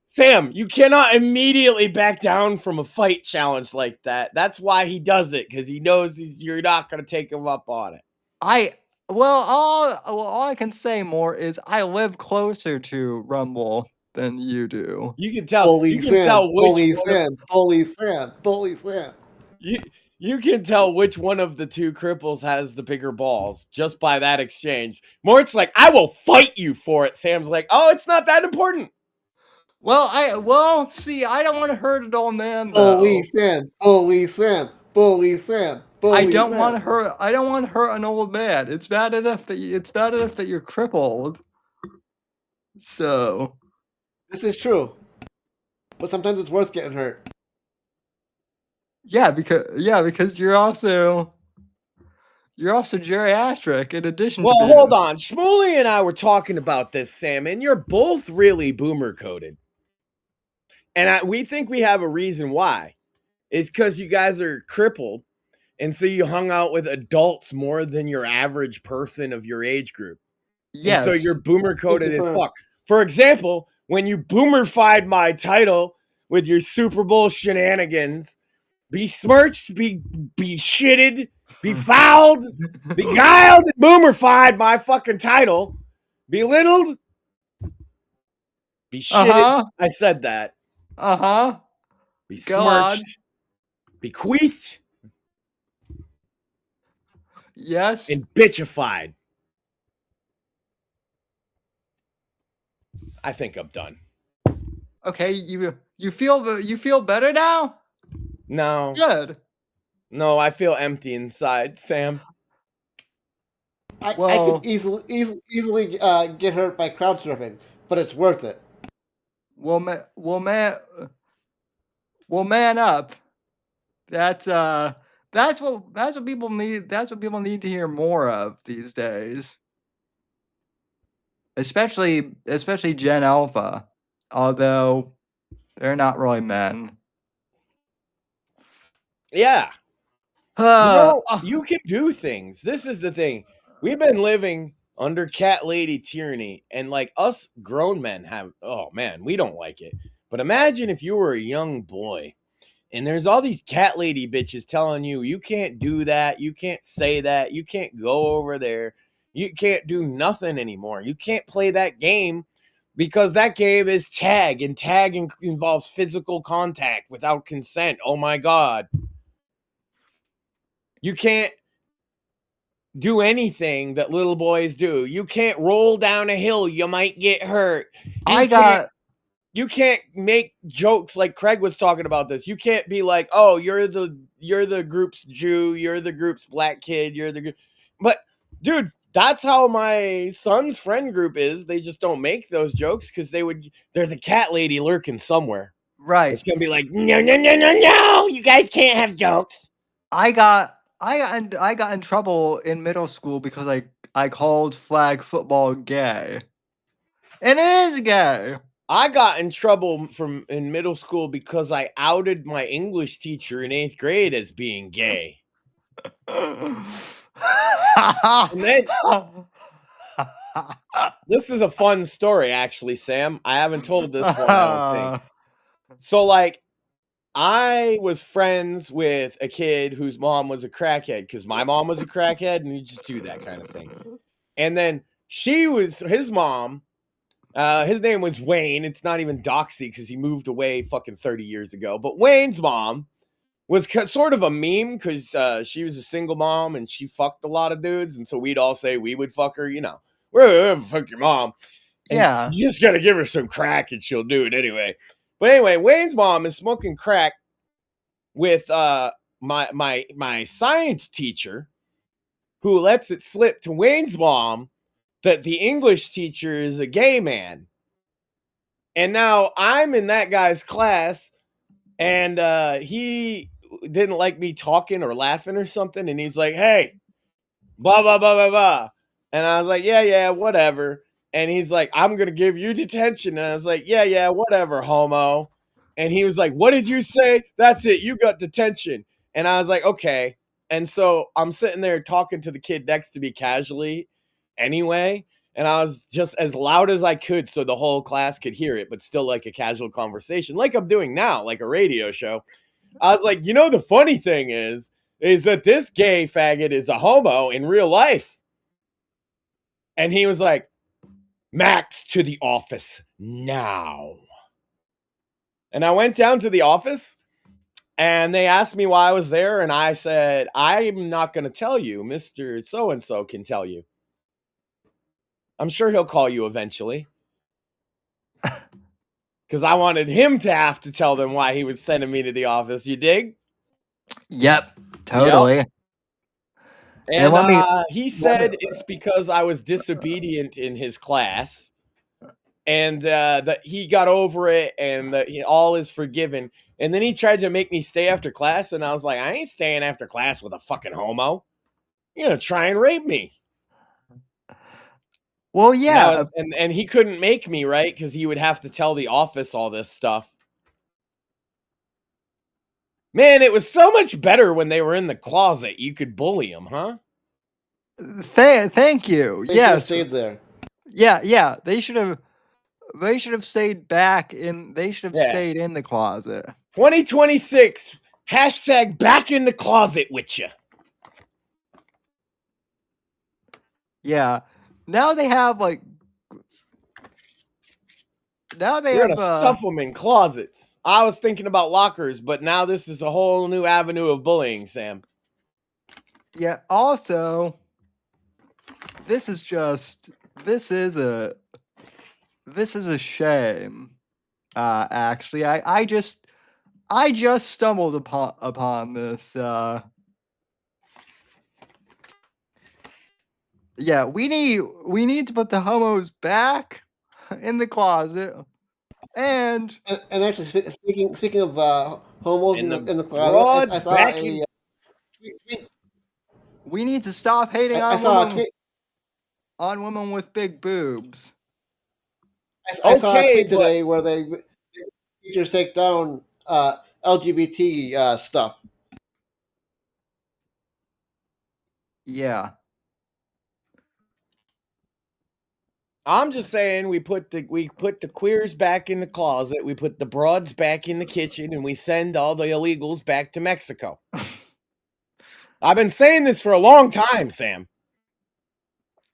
Sam, you cannot immediately back down from a fight challenge like that. That's why he does it, because he knows you're not going to take him up on it. All I can say more is I live closer to Rumble than you do. You can tell. Bully Sam. You can tell which one of the two cripples has the bigger balls just by that exchange. Mort's like, I will fight you for it. Sam's like, oh, it's not that important. See, I don't want to hurt an old man, though. Bully Sam. I don't want to hurt an old man. It's bad enough that you're crippled. So, this is true. But sometimes it's worth getting hurt. Yeah, because you're also geriatric in addition to being... hold on. Shmuley and I were talking about this, Sam, and you're both really boomer coded. And we think we have a reason why. It's because you guys are crippled, and so you hung out with adults more than your average person of your age group. Yes. And so you're boomer coded as fuck. For example, when you boomerfied my title with your Super Bowl shenanigans, besmirched, be shitted, befouled, beguiled, and boomerfied my fucking title, belittled, be shitted. I said that. Besmirched, bequeathed, Yes. and bitchified. I think I'm done. Okay, you feel better now? No. Good. No, I feel empty inside, Sam. I could easily get hurt by crowd surfing, but it's worth it. Well, man up. That's what people need. That's what people need to hear more of these days. Especially Gen Alpha, although they're not really men. Yeah. You can do things. This is the thing. We've been living under cat lady tyranny, and like us grown men have, oh man, we don't like it. But imagine if you were a young boy and there's all these cat lady bitches telling you, you can't do that, you can't say that, you can't go over there, you can't do nothing anymore. You can't play that game because that game is tag, and tag involves physical contact without consent. Oh my God. You can't do anything that little boys do. You can't roll down a hill. You might get hurt. You can't make jokes like Craig was talking about this. You can't be like, oh, you're the group's Jew. You're the group's black kid. But dude, that's how my son's friend group is. They just don't make those jokes because there's a cat lady lurking somewhere. Right. It's going to be like, no. You guys can't have jokes. I got in trouble in middle school because I called flag football gay. And it is gay. I got in trouble in middle school because I outed my English teacher in 8th grade as being gay. And then, this is a fun story, actually, Sam. I haven't told this one, I don't think. So, like, I was friends with a kid whose mom was a crackhead because my mom was a crackhead, and you just do that kind of thing. And then his mom, his name was Wayne. It's not even Doxy because he moved away fucking 30 years ago. But Wayne's mom was sort of a meme because she was a single mom and she fucked a lot of dudes. And so we'd all say we would fuck her, we'll fuck your mom. And yeah. You just got to give her some crack and she'll do it anyway. But anyway, Wayne's mom is smoking crack with my science teacher, who lets it slip to Wayne's mom that the English teacher is a gay man. And now I'm in that guy's class, and he didn't like me talking or laughing or something, and he's like, hey, blah, blah, blah, blah, blah. And I was like, yeah, whatever. And he's like, I'm going to give you detention. And I was like, yeah, whatever, homo. And he was like, what did you say? That's it. You got detention. And I was like, okay. And so I'm sitting there talking to the kid next to me casually anyway. And I was just as loud as I could so the whole class could hear it, but still like a casual conversation, like I'm doing now, like a radio show. I was like, the funny thing is that this gay faggot is a homo in real life. And he was like, Max, to the office now. And I went down to the office and they asked me why I was there. And I said, I'm not going to tell you. Mr. So-and-so can tell you. I'm sure he'll call you eventually. Because I wanted him to have to tell them why he was sending me to the office. You dig? Yep, totally. Yep. And he said it's because I was disobedient in his class, and that he got over it, and that all is forgiven. And then he tried to make me stay after class, and I was like, I ain't staying after class with a fucking homo. You're gonna try and rape me. Well, yeah. And he couldn't make me, right? Because he would have to tell the office all this stuff. Man, it was so much better when they were in the closet. You could bully them, huh? Thank you. They yes. stayed there. Yeah. They should have. They should have stayed back in. They should have Yeah. stayed in the closet. 2026 hashtag back in the closet with you. Yeah. Now they have like. Now they We're have. gonna stuff them in closets. I was thinking about lockers, but now this is a whole new avenue of bullying, Sam. Yeah. Also, this is just. This is a shame. Actually, I just stumbled upon this. Yeah, we need to put the homos back in the closet, and actually, speaking of homos And in the the closet, I broads saw back a in. tweet- we need to stop hating I on saw a women tweet. with big boobs. I saw a Okay, tweet but today where teachers take down LGBT stuff. Yeah, I'm just saying we put the queers back in the closet, we put the broads back in the kitchen, and we send all the illegals back to Mexico. I've been saying this for a long time, Sam.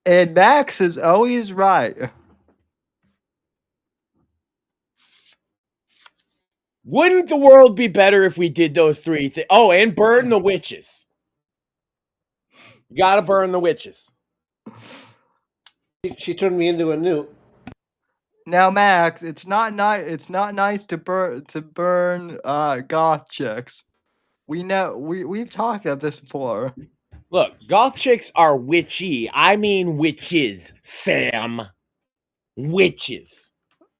and Max is always right. Wouldn't the world be better if we did those three things? Oh, and burn the witches. You gotta burn the witches. She turned me into a newt. Now, Max, it's not nice. It's not nice to burn goth chicks. We know we've talked about this before. Look, goth chicks are witchy. I mean witches, Sam. Witches.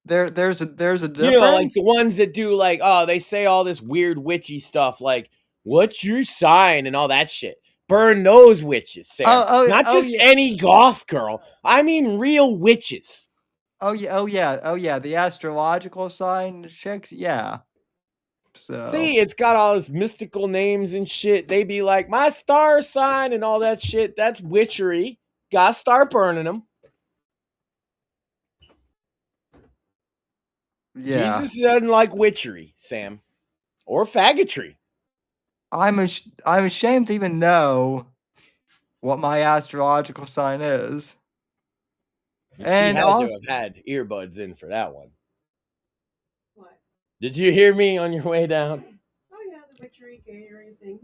There's a difference. You know, like the ones that do like, oh, they say all this weird witchy stuff like, what's your sign and all that shit. Burn those witches, Sam. Not just any goth girl. I mean real witches. Oh yeah. The astrological sign chicks, yeah. So See, it's got all this mystical names and shit. They be like, my star sign and all that shit. That's witchery. Gotta start burning them. yeah. Jesus doesn't like witchery, Sam, or faggotry. I'm ashamed to even know what my astrological sign is. And she had also, to have had earbuds in for that one. What? Did you hear me on your way down? Oh yeah, the witchery catering thing.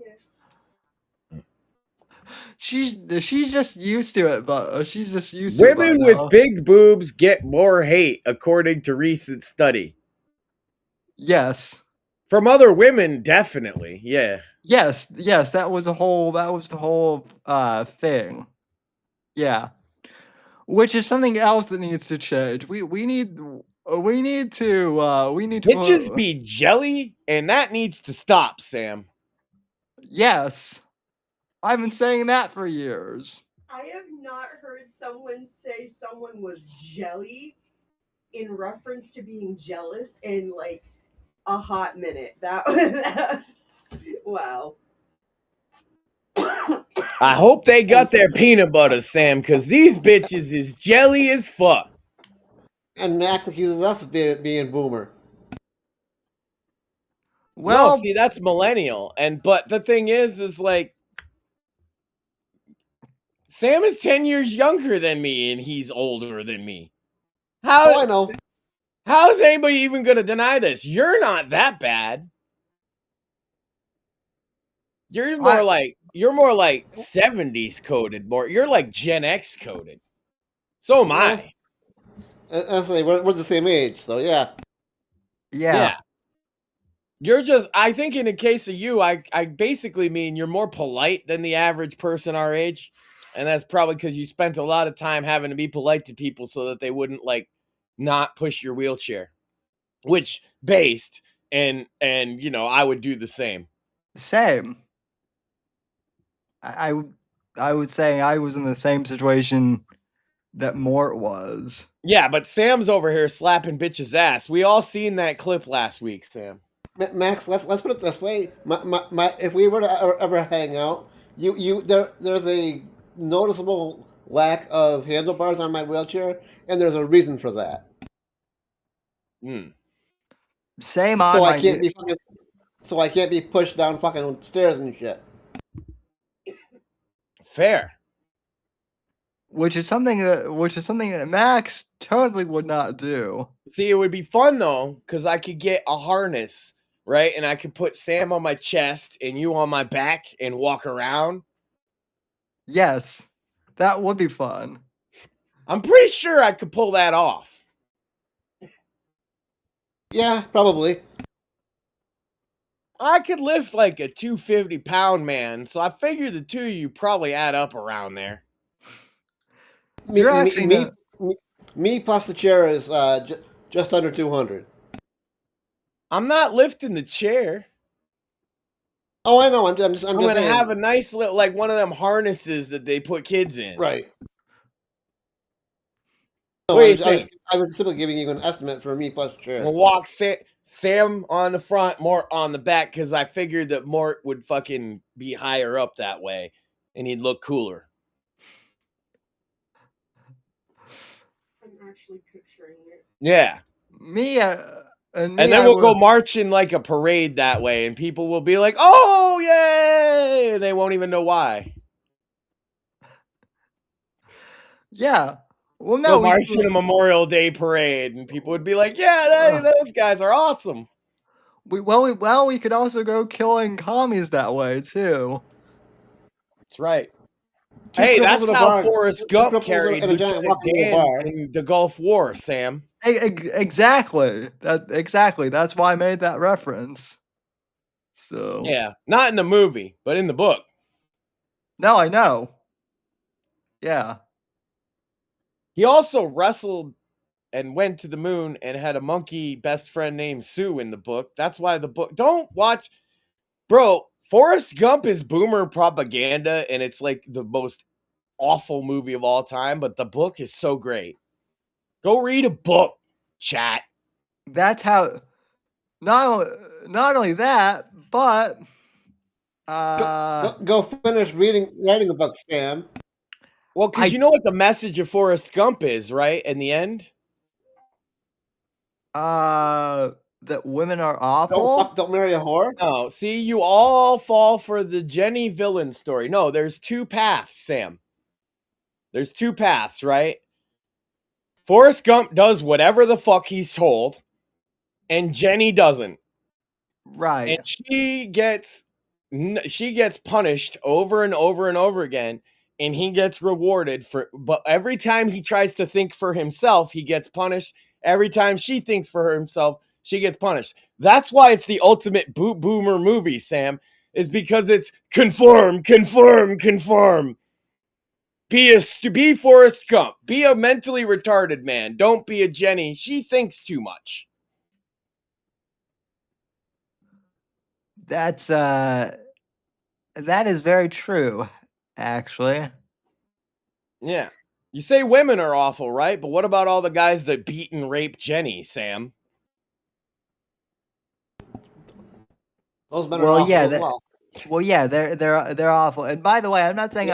Yeah. she's just used to it, but she's just used Women to it. with big boobs get more hate, according to recent study. Yes. From other women, definitely. Yeah. Yes, that was the whole thing. Yeah. Which is something else that needs to change. We need to Bitches be jelly, and that needs to stop, Sam. Yes. I've been saying that for years. I have not heard someone say someone was jelly in reference to being jealous in like a hot minute. That wow. I hope they got their peanut butter, Sam, because these bitches is jelly as fuck. And Max accuses us of being boomer. Well, no, see, that's millennial. But the thing is like, Sam is 10 years younger than me, and he's older than me. I know. How is anybody even going to deny this? You're not that bad. You're more like 70s coded. You're like Gen X coded. So am I. We're the same age, so yeah. Yeah. You're just, I think in the case of you, I basically mean you're more polite than the average person our age. And that's probably because you spent a lot of time having to be polite to people so that they wouldn't like not push your wheelchair. Which based and you know, I would do the same. Same. I would say I was in the same situation that Mort was. Yeah, but Sam's over here slapping bitch's ass. We all seen that clip last week, Sam. Max, let's put it this way: if we were to ever hang out, there's a noticeable lack of handlebars on my wheelchair, and there's a reason for that. Same on So my I can't be fucking. So I can't be pushed down fucking stairs and shit. Fair. which is something that Max totally would not do. See, it would be fun though, because I could get a harness, right? And I could put Sam on my chest and you on my back and walk around. Yes, that would be fun. I'm pretty sure I could pull that off. Yeah, probably. I could lift like a 250-pound man, so I figure the two of you probably add up around there. You're actually not. Me plus the chair is just under 200. I'm not lifting the chair. Oh, I know. I'm just I'm gonna saying. have a nice little, like one of them harnesses that they put kids in. Right. What No, do you think? I was simply giving you an estimate for me plus chair. We'll walk Sam on the front, Mort on the back, because I figured that Mort would fucking be higher up that way, and he'd look cooler. I'm actually picturing it. Yeah. Me, And then we'll go marching like a parade that way, and people will be like, "Oh, yay!" And they won't even know why. Yeah. Well, Go no, march in a Memorial Day parade, and people would be like, "Yeah, those guys are awesome." we could also go killing commies that way too. That's right. Two Hey, cripples that's in a how bar- Forrest two Gump cripples carried and a giant Lieutenant walking in a Dan bar. in the Gulf War, Sam. Exactly. Exactly. That's why I made that reference. So Yeah, not in the movie, but in the book. no, I know. Yeah. He also wrestled and went to the moon and had a monkey best friend named Sue in the book. That's why the book. Don't watch, bro. Forrest Gump is boomer propaganda, and it's like the most awful movie of all time. But the book is so great. Go read a book, chat. That's how. Not only that, but Go finish writing a book, Sam. Well, because you know what the message of Forrest Gump is, right? In the end, that women are awful. Don't marry a whore. no. See, you all fall for the Jenny villain story. No, there's two paths, Sam. There's two paths, right? Forrest Gump does whatever the fuck he's told, and Jenny doesn't. Right. And she gets punished over and over and over again, and he gets rewarded for. But every time he tries to think for himself, he gets punished. Every time she thinks for herself, she gets punished. That's why it's the ultimate boomer movie, Sam. Is because it's conform. Be Forrest Gump. Be a mentally retarded man. Don't be a Jenny. She thinks too much. That is very true, actually. Yeah. You say women are awful, right? But what about all the guys that beat and rape Jenny, Sam? Those men are awful as well. Well, yeah, they're awful. And by the way, I'm not saying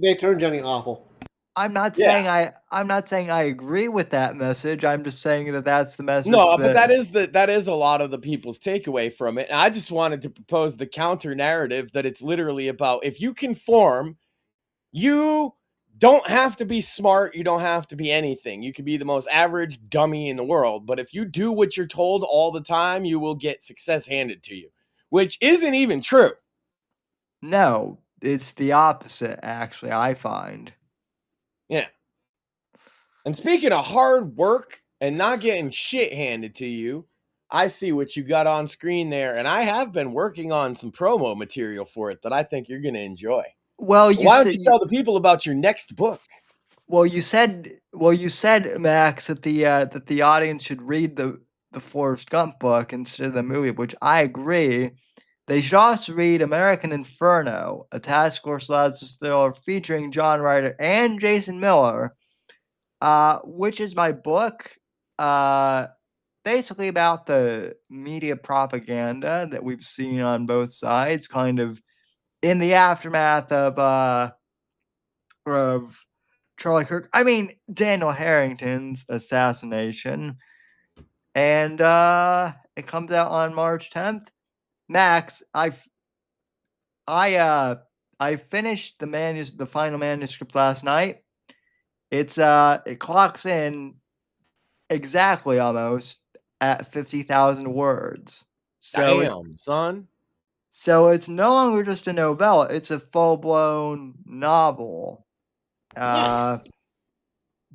they turn Jenny awful. I'm not saying I agree with that message. I'm just saying that that's the message. No, but that is a lot of the people's takeaway from it. And I just wanted to propose the counter narrative that it's literally about if you conform, you don't have to be smart, you don't have to be anything. You could be the most average dummy in the world, but if you do what you're told all the time, you will get success handed to you, which isn't even true. No, it's the opposite, actually, I find. Yeah. And speaking of hard work and not getting shit handed to you, I see what you got on screen there, and I have been working on some promo material for it that I think you're going to enjoy. Well, why don't you tell the people about your next book? Well, you said, Max, that the audience should read the Forrest Gump book instead of the movie, which I agree. They should also read American Inferno, a Task Force Lazarus thriller featuring John Ryder and Jason Miller, which is my book, basically about the media propaganda that we've seen on both sides, kind of in the aftermath of Charlie Kirk. I mean, Daniel Harrington's assassination. and it comes out on March 10th. Max, I finished the final manuscript last night. It clocks in exactly almost at 50,000 words. Damn, son. So it's no longer just a novella, it's a full-blown novel.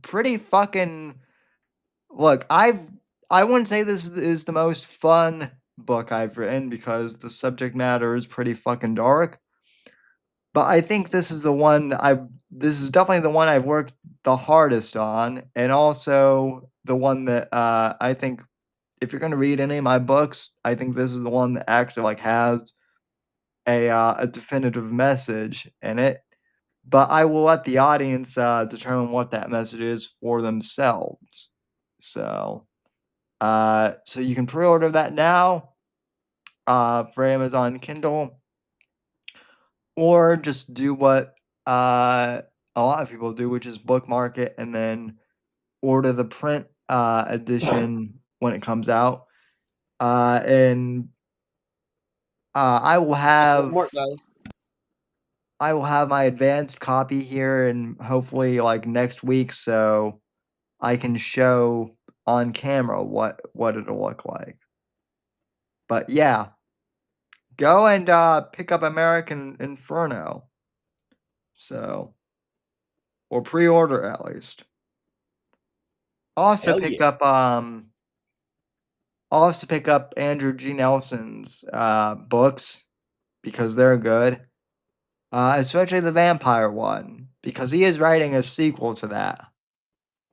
Pretty fucking Look, I wouldn't say this is the most fun book I've written because the subject matter is pretty fucking dark. But I think this is definitely the one I've worked the hardest on, and also the one that I think if you're gonna read any of my books, I think this is the one that actually like has a definitive message in it. But I will let the audience determine what that message is for themselves. So you can pre-order that now for Amazon Kindle, or just do what a lot of people do, which is bookmark it and then order the print edition when it comes out. And I will have my advanced copy here, and hopefully like next week, so I can show on camera what it'll look like. But yeah, go and pick up American Inferno. So, or pre-order at least. Also Hell pick yeah. up Andrew G. Nelson's books because they're good. Especially the vampire one, because he is writing a sequel to that.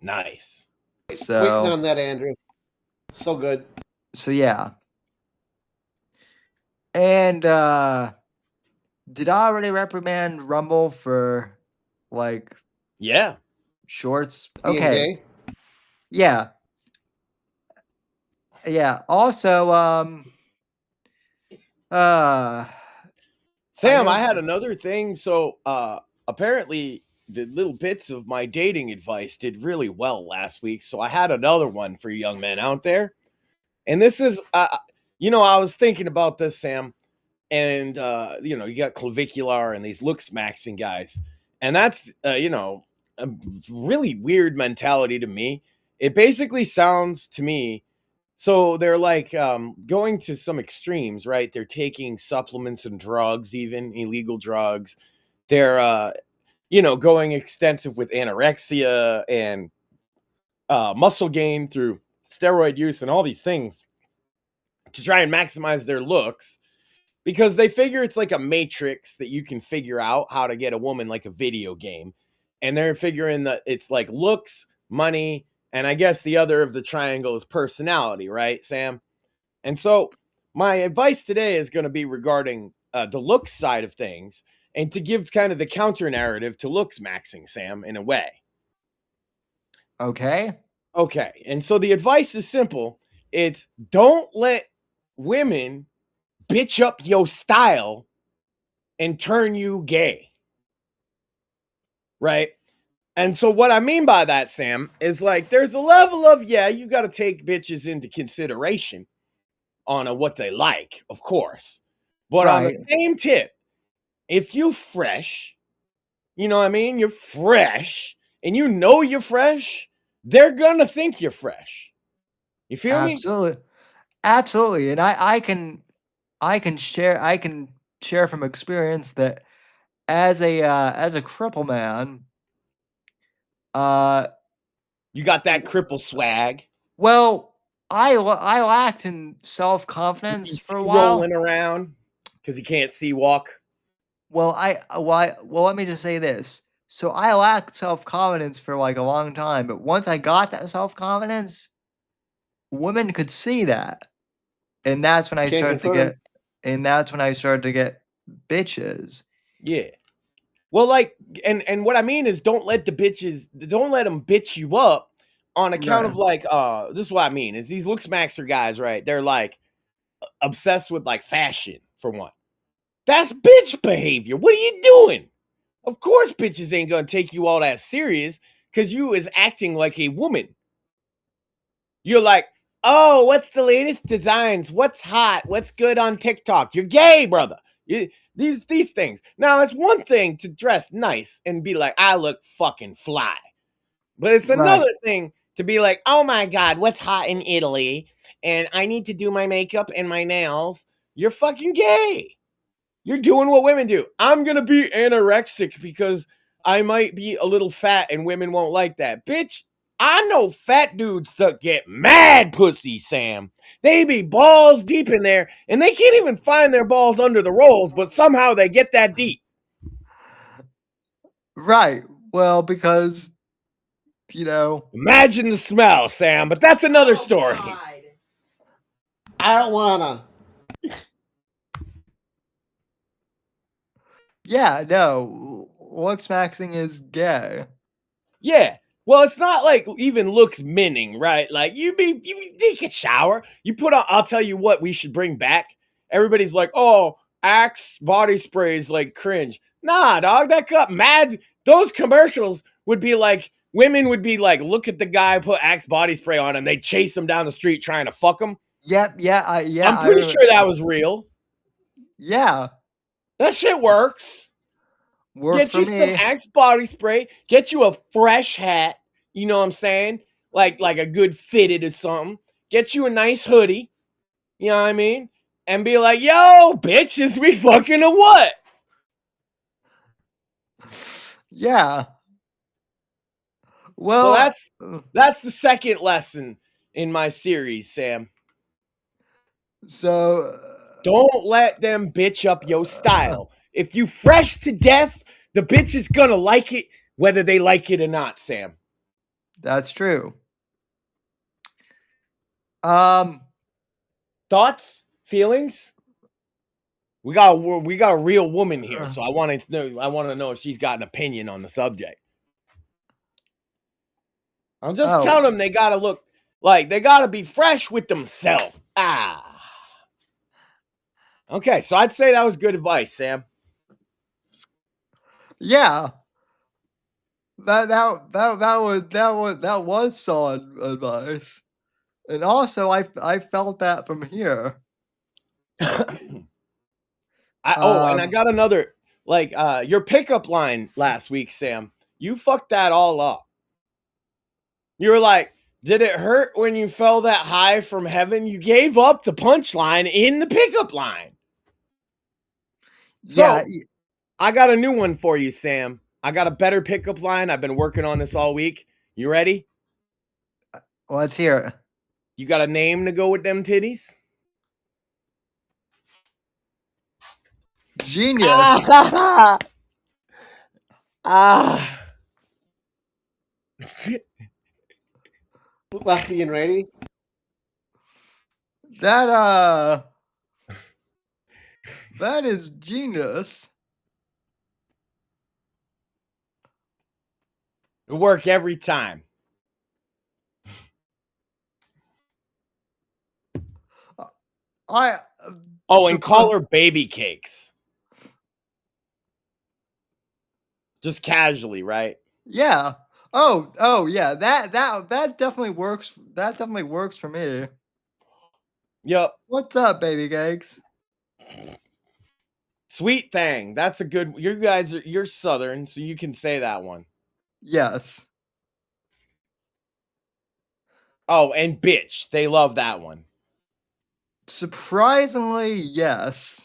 Nice. So waiting on that, Andrew. So good. So yeah. And did I already reprimand Rumble for like Yeah. shorts? Being Okay. gay? Yeah. Yeah. Also, Sam, I had another thing. So apparently the little bits of my dating advice did really well last week. So I had another one for young men out there. And this is I was thinking about this, Sam, and you got clavicular and these looks maxing guys. And that's a really weird mentality to me. It basically sounds to me so they're like going to some extremes, right? They're taking supplements and drugs, even illegal drugs. They're going extensive with anorexia and muscle gain through steroid use and all these things to try and maximize their looks, because they figure it's like a matrix that you can figure out how to get a woman like a video game. And they're figuring that it's like looks, money, and I guess the other of the triangle is personality, right, Sam? And so my advice today is going to be regarding the looks side of things, and to give kind of the counter narrative to looks maxing, Sam, in a way. Okay. And so the advice is simple. It's don't let women bitch up your style and turn you gay. Right? And so what I mean by that, Sam, is like there's a level of, you got to take bitches into consideration on what they like, of course. But on the same tip, if you fresh, you know what I mean? You're fresh and you're fresh, they're going to think you're fresh. You feel me? Absolutely. And I can share from experience that as a cripple man, you got that cripple swag. Well, I lacked in self-confidence for a while. Rolling around because you can't see walk. Well, let me just say this. So I lacked self-confidence for like a long time, but once I got that self-confidence, women could see that. And that's when I started to get bitches. Yeah. Well, like, and what I mean is don't let them bitch you up on account of like, this is what I mean is these looks maxer guys, right? They're like obsessed with like fashion for one. That's bitch behavior. What are you doing? Of course bitches ain't gonna take you all that serious because you is acting like a woman. You're like, oh, what's the latest designs? What's hot? What's good on TikTok? You're gay, brother. These things. Now, it's one thing to dress nice and be like, I look fucking fly. But it's Right. another thing to be like, oh my God, what's hot in Italy? And I need to do my makeup and my nails. You're fucking gay. You're doing what women do. I'm going to be anorexic because I might be a little fat and women won't like that. Bitch, I know fat dudes that get mad pussy, Sam. They be balls deep in there and they can't even find their balls under the rolls, but somehow they get that deep. Right. Well, because, you know. Imagine the smell, Sam, but that's another story. God. I don't wanna. Yeah, no. Looks maxing is gay. Yeah. Well, it's not like even looks minning, right? Like you take a shower, you put on. I'll tell you what we should bring back. Everybody's like, oh, Axe body spray is like cringe. Nah, dog, that got mad. Those commercials would be like women would be like, look at the guy put Axe body spray on, and they chase him down the street trying to fuck him. Yep. Yeah. I'm pretty sure that was real. Yeah. That shit works. Work Get for you some me. Axe body spray. Get you a fresh hat. You know what I'm saying? Like a good fitted or something. Get you a nice hoodie. You know what I mean? And be like, yo, bitch, is we fucking or what? Yeah. So Well. that's the second lesson in my series, Sam. So. Don't let them bitch up your style. If you fresh to death, the bitch is gonna like it, whether they like it or not, Sam. That's true. Thoughts? Feelings? We got a real woman here, so I want to know if she's got an opinion on the subject. I'm just telling them they gotta look like they gotta be fresh with themselves. Okay, so I'd say that was good advice, Sam. Yeah. That was solid advice. And also I felt that from here. And I got another your pickup line last week, Sam. You fucked that all up. You were like, did it hurt when you fell that high from heaven? You gave up the punchline in the pickup line. So, Yeah. I got a new one for you, Sam. I got a better pickup line. I've been working on this all week. You ready? Let's hear it. You got a name to go with them titties? Genius. Lefty and righty. That is genius. It work every time. And call her baby cakes. Just casually, right? Yeah. Oh yeah. That definitely works. That definitely works for me. Yep. What's up, baby cakes? Sweet thing. That's a good. You're Southern, so you can say that one. Yes. Oh, and bitch. They love that one. Surprisingly, yes.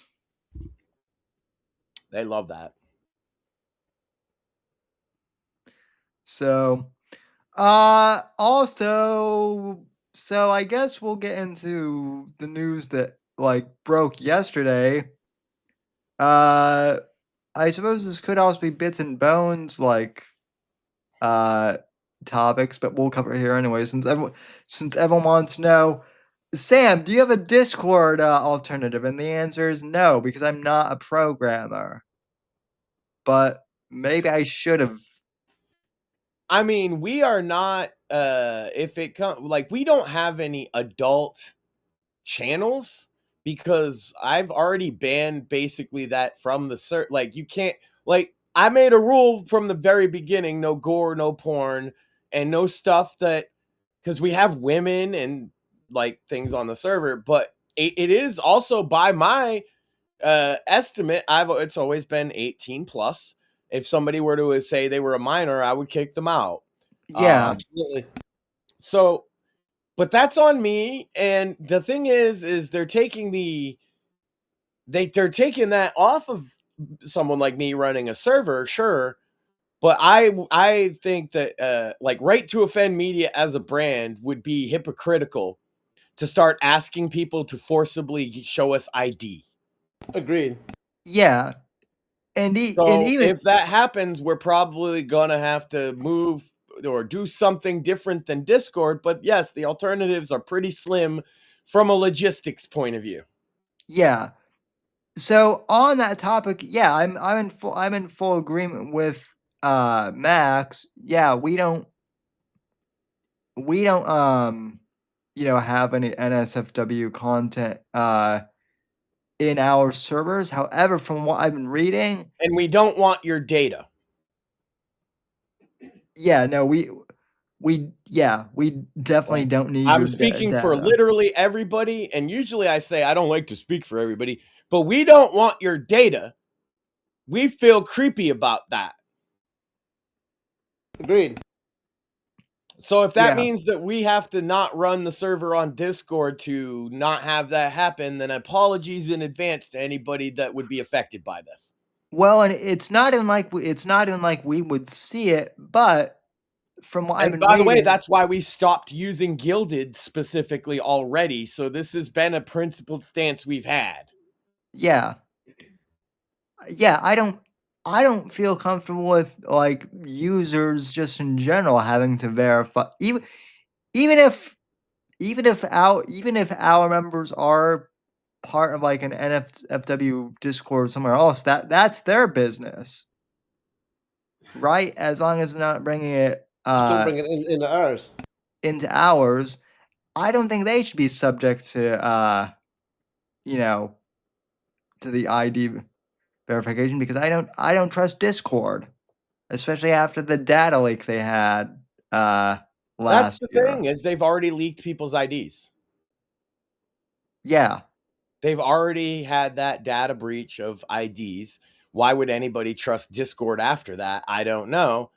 They love that. So, also, so I guess we'll get into the news that broke yesterday. I suppose this could also be bits and bones topics, but we'll cover it here anyway since everyone wants to know. Sam, do you have a Discord alternative? And the answer is no, because I'm not a programmer. But maybe I should have. I mean, we are not if it comes we don't have any adult channels because I've already banned basically that from the you can't I made a rule from the very beginning, no gore, no porn, and no stuff that because we have women and like things on the server, but it is also by my estimate. It's always been 18 plus. If somebody were to say they were a minor, I would kick them out. Yeah. Absolutely. So, but that's on me. And the thing is they're taking they're taking that off of someone like me running a server, sure. But I think that like Right to Offend Media as a brand would be hypocritical to start asking people to forcibly show us ID. Agreed. Yeah. And So even if that happens, we're probably gonna have to move or do something different than Discord. But yes, the alternatives are pretty slim from a logistics point of view. yeah. So on that topic, yeah, I'm in full agreement with Max. Yeah, we don't have any NSFW content in our servers. However, from what I've been reading, And we don't want your data. yeah, no, we definitely don't need I'm your speaking for data. literally everybody, and usually I say I don't like to speak for everybody, but we don't want your data. We feel creepy about that. Agreed. So if that Yeah. means that we have to not run the server on Discord to not have that happen, then apologies in advance to anybody that would be affected by this. Well, and it's not even like we would see it, but from what I've And been by the way, reading, that's why we stopped using Gilded specifically already. So this has been a principled stance we've had. yeah. Yeah, I don't feel comfortable with like users just in general having to verify even if our members are part of like an NFW Discord somewhere else, that's their business. Right? As long as they're not bringing it Don't bring it into ours. into ours, I don't think they should be subject to to the ID verification because I don't trust Discord, especially after the data leak they had That's last the year. thing, is they've already leaked people's IDs. Yeah. They've already had that data breach of IDs. Why would anybody trust Discord after that? I don't know.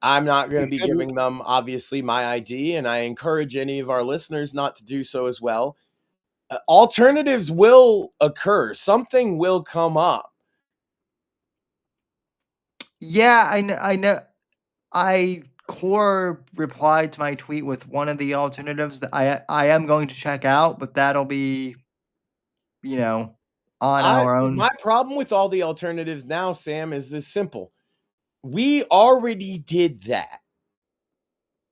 I'm not going to be giving them, obviously, my ID, and I encourage any of our listeners not to do so as well. Alternatives will occur. Something will come up. Yeah, I know. Core replied to my tweet with one of the alternatives that I am going to check out, but that'll be, on our own. My problem with all the alternatives now, Sam, is this simple. We already did that.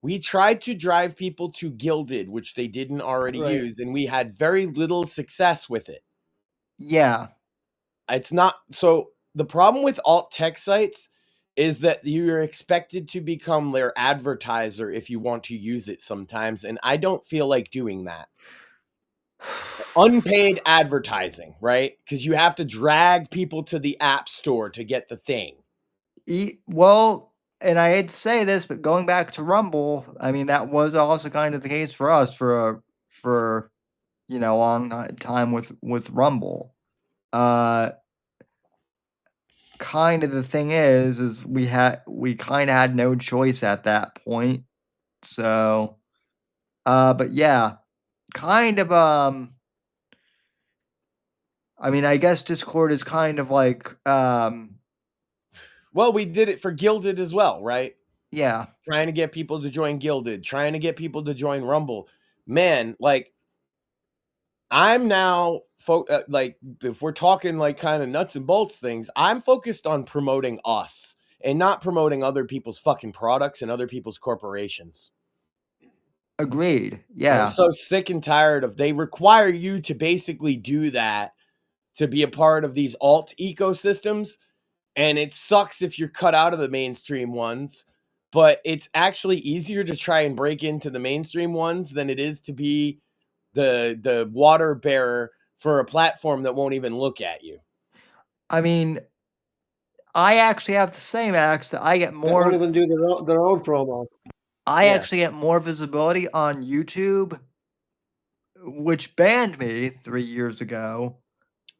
We tried to drive people to Gilded, which they didn't already use, and we had very little success with it. Yeah. It's not so. The problem with alt tech sites is that you're expected to become their advertiser if you want to use it sometimes, and I don't feel like doing that. Unpaid advertising, right? Because you have to drag people to the app store to get the thing. Well, and I hate to say this, but going back to Rumble, I mean that was also kind of the case for us for a long time with Rumble. Kind of the thing is we kind of had no choice at that point. So, but yeah, kind of I mean, I guess Discord is kind of like Well, we did it for Gilded as well, right? Yeah. Trying to get people to join Gilded, trying to get people to join Rumble. Man, like, I'm now, like, if we're talking, like, kind of nuts and bolts things, I'm focused on promoting us and not promoting other people's fucking products and other people's corporations. Agreed. Yeah. I'm so sick and tired of, they require you to basically do that to be a part of these alt ecosystems. And it sucks if you're cut out of the mainstream ones, but it's actually easier to try and break into the mainstream ones than it is to be the water bearer for a platform that won't even look at you. I mean, I actually have the same Max that I get more. They won't even do their own promo. I actually get more visibility on YouTube which banned me 3 years ago,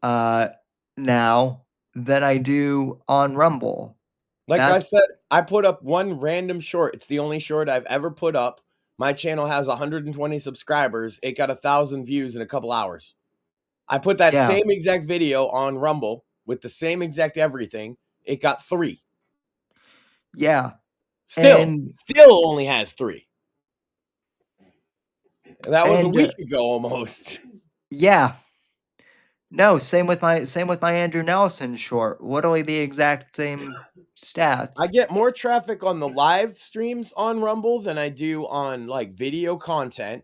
now than I do on Rumble. Like I said, I put up one random short. It's the only short I've ever put up. My channel has 120 subscribers. It got 1,000 views in a couple hours. I put that same exact video on Rumble with the same exact everything. It got 3. Yeah. Still only has 3. That was a week ago almost. Yeah. No, same with my Andrew Nelson short. Literally the exact same stats. I get more traffic on the live streams on Rumble than I do on like video content.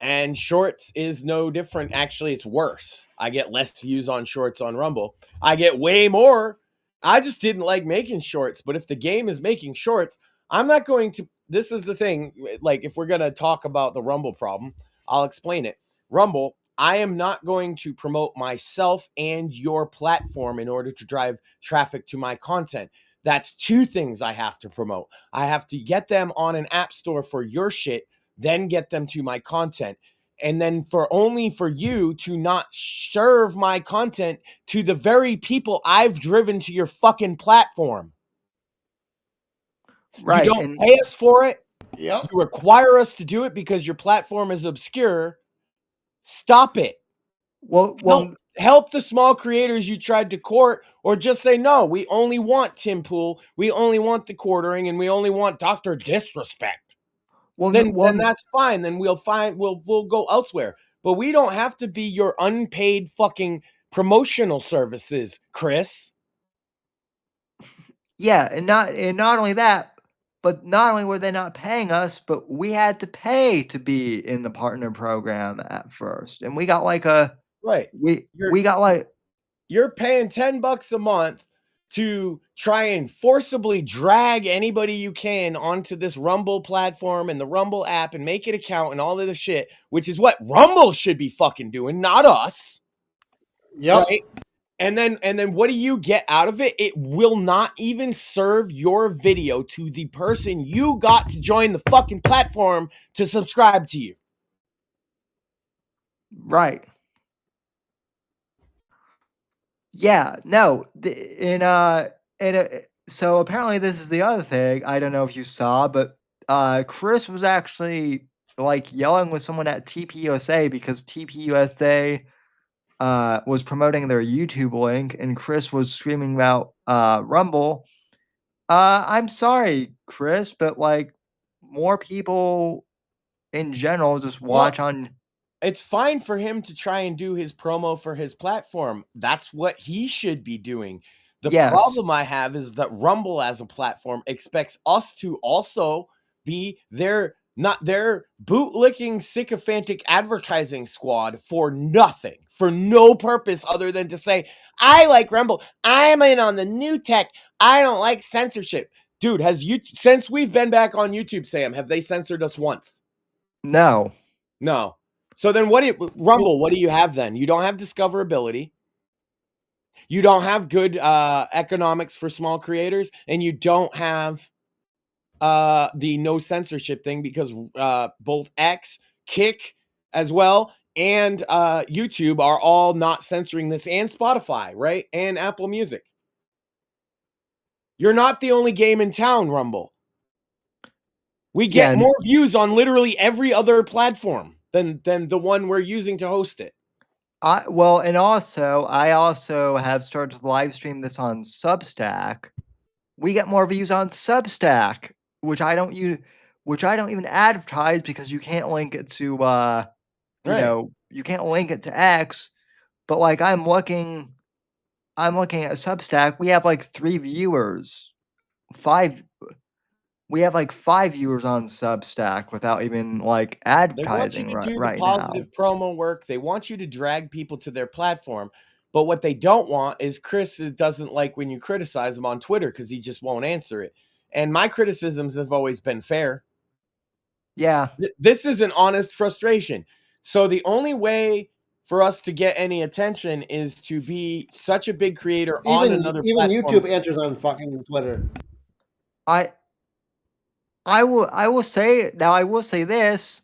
And shorts is no different. Actually, it's worse. I get less views on shorts on Rumble. I get way more. I just didn't like making shorts. But if the game is making shorts, I'm not going to. This is the thing. Like, if we're going to talk about the Rumble problem, I'll explain it. Rumble, I am not going to promote myself and your platform in order to drive traffic to my content. That's 2 things I have to promote. I have to get them on an app store for your shit, then get them to my content. And then for you to not serve my content to the very people I've driven to your fucking platform. Right. You don't pay us for it. Yep. You require us to do it because your platform is obscure. Stop it. Well, help the small creators you tried to court, or just say, no, we only want Tim Pool. We only want the quartering, and we only want Dr. Disrespect. Then that's fine. Then we'll go elsewhere. But we don't have to be your unpaid fucking promotional services, Chris. Yeah, and not only that, but not only were they not paying us, but we had to pay to be in the partner program at first, and we got like a we got like you're paying $10 a month to try and forcibly drag anybody you can onto this Rumble platform and the Rumble app and make it a account and all of the shit, which is what Rumble should be fucking doing, not us. Yep. Right? And then what do you get out of it? It will not even serve your video to the person you got to join the fucking platform to subscribe to you. Right. Yeah, no, so apparently this is the other thing. I don't know if you saw, but Chris was actually like yelling with someone at TPUSA because TPUSA was promoting their YouTube link, and Chris was screaming about Rumble. I'm sorry, Chris, but like more people in general just watch on. It's fine for him to try and do his promo for his platform. That's what he should be doing. The problem I have is that Rumble as a platform expects us to also be their bootlicking sycophantic advertising squad for nothing, for no purpose other than to say, I like Rumble. I'm in on the new tech. I don't like censorship. Dude, since we've been back on YouTube, Sam, have they censored us once? No. So then Rumble, what do you have then? You don't have discoverability. You don't have good economics for small creators, and you don't have the no censorship thing because both X, Kick as well, and YouTube are all not censoring this, and Spotify, right? And Apple Music. You're not the only game in town, Rumble. We get more views on literally every other platform than the one we're using to host it. I also have started to live stream this on Substack. We get more views on Substack, which I don't even advertise because you can't link it to you can't link it to X. But like I'm looking at Substack, we have like 3 viewers. 5 We have like 5 viewers on Substack without even like advertising. They want you to do right the positive promo work. They want you to drag people to their platform. But what they don't want is Chris doesn't like when you criticize him on Twitter because he just won't answer it. And my criticisms have always been fair. Yeah. This is an honest frustration. So the only way for us to get any attention is to be such a big creator on another platform. Even YouTube answers on fucking Twitter. I will say this.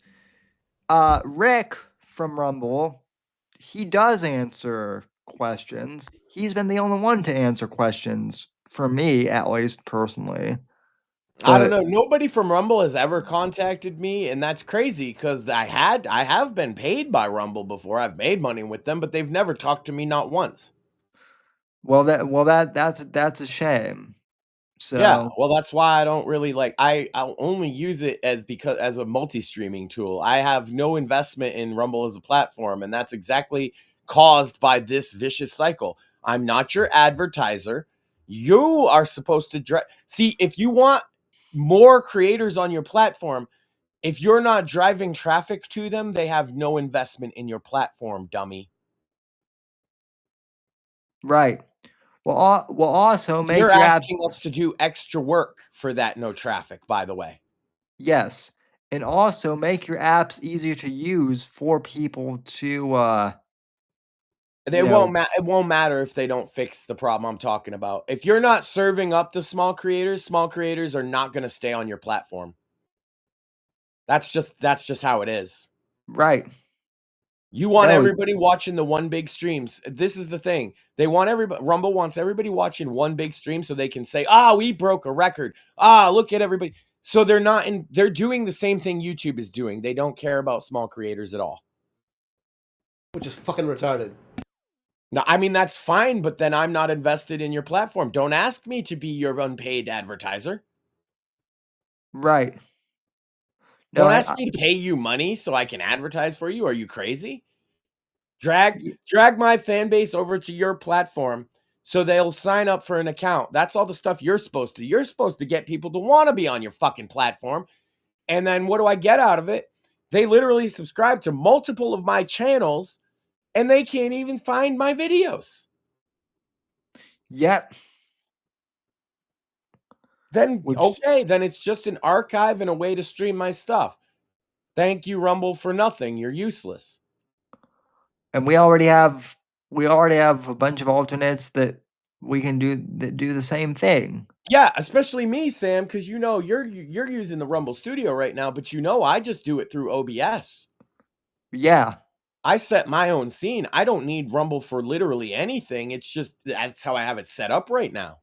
Rick from Rumble, he does answer questions. He's been the only one to answer questions for me, at least personally. I don't But know. Nobody from Rumble has ever contacted me, and that's crazy because I have been paid by Rumble before. I've made money with them, but they've never talked to me, not once. that's a shame. Yeah, So well, that's why I don't really like. I'll only use it as a multi-streaming tool. I have no investment in Rumble as a platform, and that's exactly caused by this vicious cycle. I'm not your advertiser. You are supposed to see if you want more creators on your platform. If you're not driving traffic to them, they have no investment in your platform, dummy. right. Well, also You're make your app. asking us to do extra work for that no traffic, by the way. Yes, and also make your apps easier to use for people to, They you know, it won't matter if they don't fix the problem I'm talking about. If you're not serving up the small creators are not going to stay on your platform. That's just how it is. right. You want No, everybody watching the one big streams. This is the thing. They want everybody Rumble wants everybody watching one big stream so they can say, "Ah, we broke a record. Ah, look at everybody." So they're doing the same thing YouTube is doing. They don't care about small creators at all. Which is fucking retarded. No, I mean, that's fine, but then I'm not invested in your platform. Don't ask me to be your unpaid advertiser. right. No, Don't ask me to pay you money so I can advertise for you. Are you crazy? Drag y- my fan base over to your platform so they'll sign up for an account. That's all the stuff you're supposed to. You're supposed to get people to want to be on your fucking platform. And then what do I get out of it? They literally subscribe to multiple of my channels and they can't even find my videos. yep. Then Which okay, then it's just an archive and a way to stream my stuff. Thank you, Rumble, for nothing. You're useless. and we already have a bunch of alternates that we can do the same thing. Yeah, especially me, Sam, because you're using the Rumble Studio right now, but I just do it through OBS. Yeah. I set my own scene. I don't need Rumble for literally anything. It's just that's how I have it set up right now.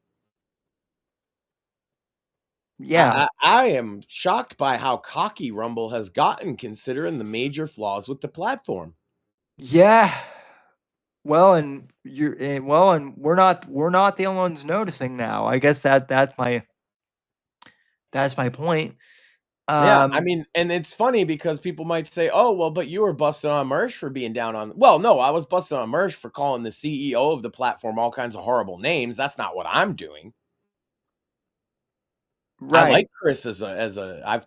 Yeah. I am shocked by how cocky Rumble has gotten, considering the major flaws with the platform. Yeah. Well, and we're not the only ones noticing now. I guess that's my point. Yeah, I Um, mean, and it's funny because people might say, "Oh, well, but you were busted on Mersh for being down on." Well, no, I was busted on Mersh for calling the CEO of the platform all kinds of horrible names. That's not what I'm doing. I right. like Chris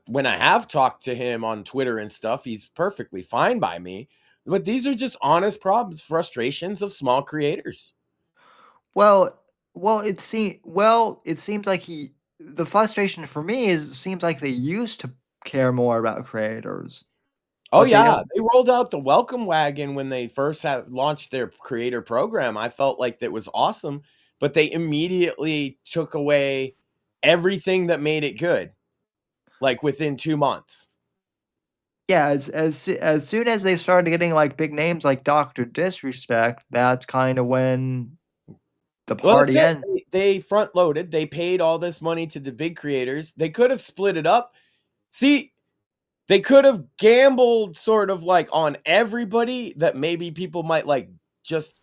when I have talked to him on Twitter and stuff, he's perfectly fine by me. But these are just honest problems, frustrations of small creators. Well, it seems like the frustration for me is it seems like they used to care more about creators, Oh but they yeah, don't. they rolled out the welcome wagon when they first had launched their creator program. I felt like that was awesome, but they immediately took away everything that made it good, like within 2 months. Yeah, as soon as they started getting like big names like Doctor Disrespect, that's kind of when the Well, that's party it. end. They front loaded. They paid all this money to the big creators. They could have split it up. See, they could have gambled sort of like on everybody that maybe people might like just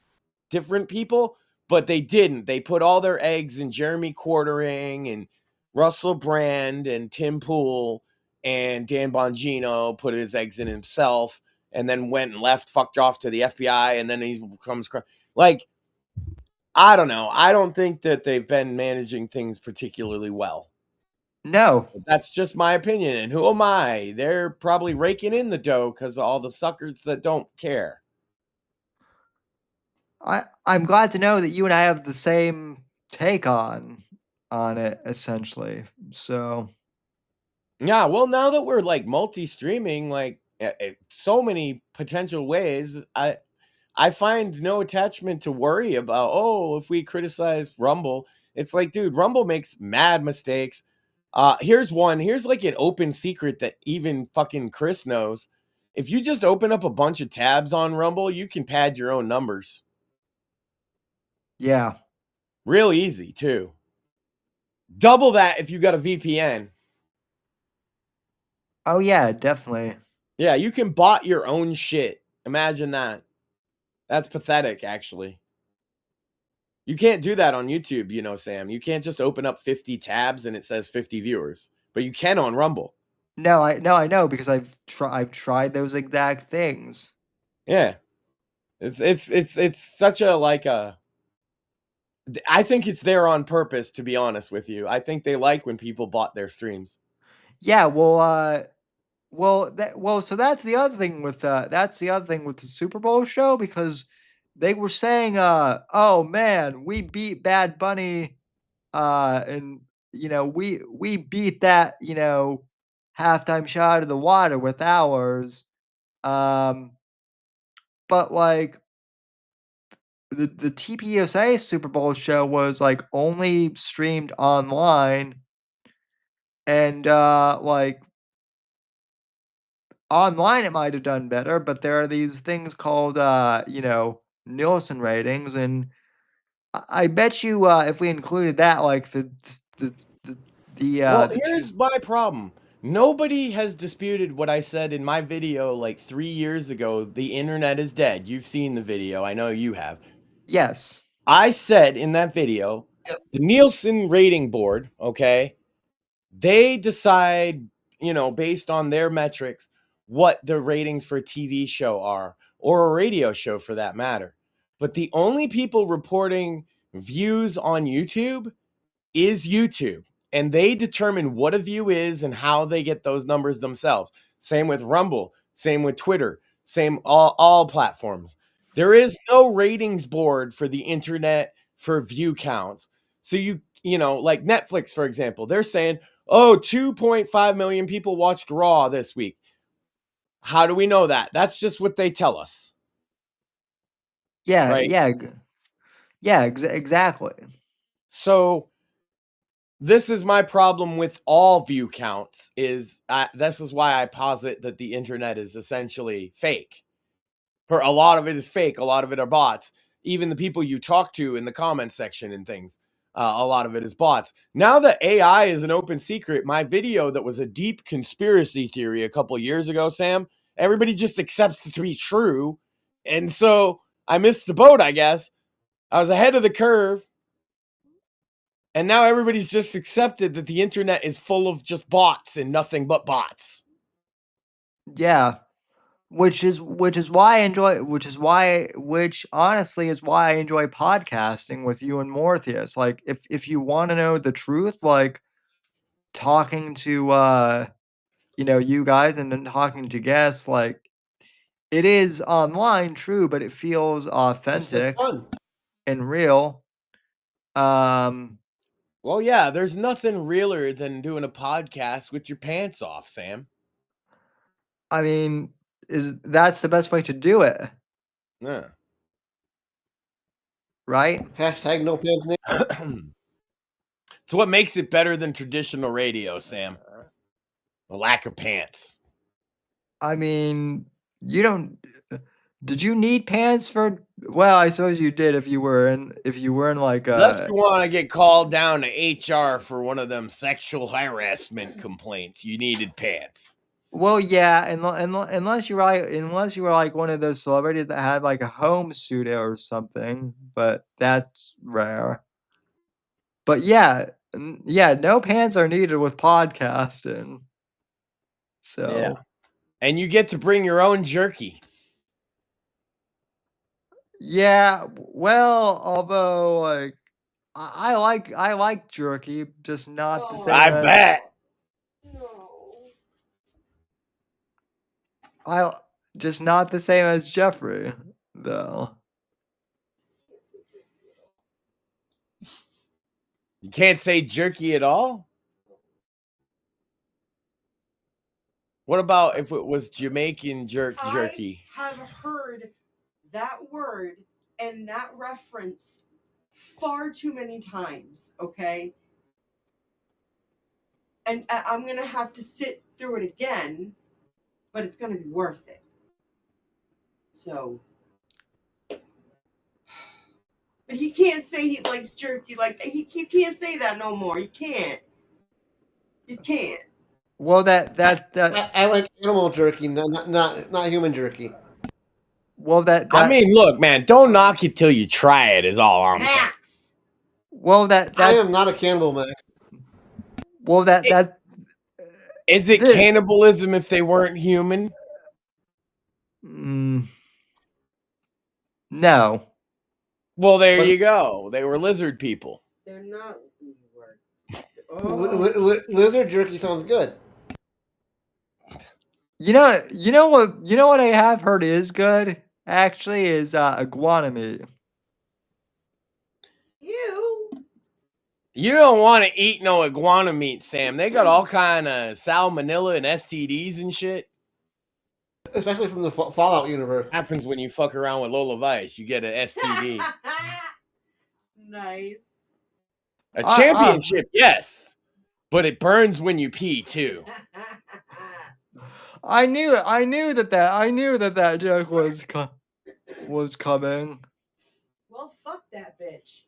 different people, but they didn't. They put all their eggs in Jeremy Quartering and Russell Brand and Tim Pool, and Dan Bongino put his eggs in himself and then went and left, fucked off to the FBI, and then he comes like, I don't know. I don't think that they've been managing things particularly well. No, That's just my opinion. And who am I? They're probably raking in the dough because of all the suckers that don't care. I'm glad to know that you and I have the same take on it essentially. So Yeah, well, now that we're like multi-streaming, like so many potential ways, I find no attachment to worry about. Oh, if we criticize Rumble, it's like, dude, Rumble makes mad mistakes. Here's one. Here's like an open secret that even fucking Chris knows. If you just open up a bunch of tabs on Rumble, you can pad your own numbers. Yeah. Real easy, too. Double that if you got a VPN. Oh, yeah, definitely. Yeah, you can bot your own shit. Imagine that. That's pathetic, actually. You can't do that on YouTube, you know, Sam. You can't just open up 50 tabs and it says 50 viewers. But you can on Rumble. No, I know because I've tried those exact things. Yeah. It's such a like a I think it's there on purpose, to be honest with you. I think they like when people bought their streams. Yeah, so that's the other thing with the Super Bowl show because they were saying, oh man, we beat Bad Bunny, and we beat that, halftime shot of the water with ours. But like the TPUSA Super Bowl show was like only streamed online, and like online it might have done better, but there are these things called Nielsen ratings, and I bet you if we included that, like Well, the two. here's my problem. Nobody has disputed what I said in my video like 3 years ago. The internet is dead. You've seen the video. I know you have. Yes. I said in that video, the Nielsen rating board, okay, they decide, based on their metrics, what the ratings for a TV show are, or a radio show for that matter. But the only people reporting views on YouTube is YouTube. And they determine what a view is and how they get those numbers themselves. Same with Rumble, same with Twitter, same all platforms. There is no ratings board for the internet for view counts. So like Netflix, for example, they're saying, oh, 2.5 million people watched Raw this week. How do we know that? That's just what they tell us. Yeah, right? exactly. So this is my problem with all view counts this is why I posit that the internet is essentially fake. For a lot of it is fake. A lot of it are bots. Even the people you talk to in the comment section and things, a lot of it is bots. Now that AI is an open secret, my video that was a deep conspiracy theory a couple years ago, Sam, everybody just accepts it to be true. And so I missed the boat, I guess. I was ahead of the curve. And now everybody's just accepted that the internet is full of just bots and nothing but bots. Yeah. Which honestly is why I enjoy podcasting with you and Morpheus. Like if you want to know the truth, like talking to you guys and then talking to guests, like it is online true, but it feels It's authentic fun. and real. Well, yeah, there's nothing realer than doing a podcast with your pants off, Sam. I mean, that's the best way to do it, Yeah. right? Hashtag no pants needed. So what makes it better than traditional radio, Sam? A lack of pants. I mean, you don't. Did you need pants for? Well, I suppose you did if you were in like Unless you want to get called down to HR for one of them sexual harassment complaints, you needed pants. Well, yeah, unless you were like one of those celebrities that had like a home studio or something, but that's rare. But yeah, no pants are needed with podcasting. So Yeah. And you get to bring your own jerky. yeah, well, although like I like jerky, just not the same. I bet. Just not the same as Jeffrey, though. You can't say jerky at all? What about if it was Jamaican jerky? I have heard that word and that reference far too many times, okay? And I'm going to have to sit through it again, but it's going to be worth it. So, but he can't say he likes jerky. Like he can't say that no more. He can't. He can't. Well, that I like animal jerky, not human jerky. well that I mean, look, man, don't knock it till you try it. Is all I'm saying. Max. well that I am not a cannibal, Max. well that Is it this- cannibalism if they weren't human? no. Well, there you go. They were lizard people. They're not. Lizard jerky sounds good. You know what I have heard is good actually is iguana meat. You don't want to eat no iguana meat, Sam. They got all kind of salmonella and STDs and shit. Especially from the Fallout universe. Happens when you fuck around with Lola Vice. You get an STD. Nice. A championship, yes. But it burns when you pee, too. I knew that joke was coming. Well, fuck that bitch.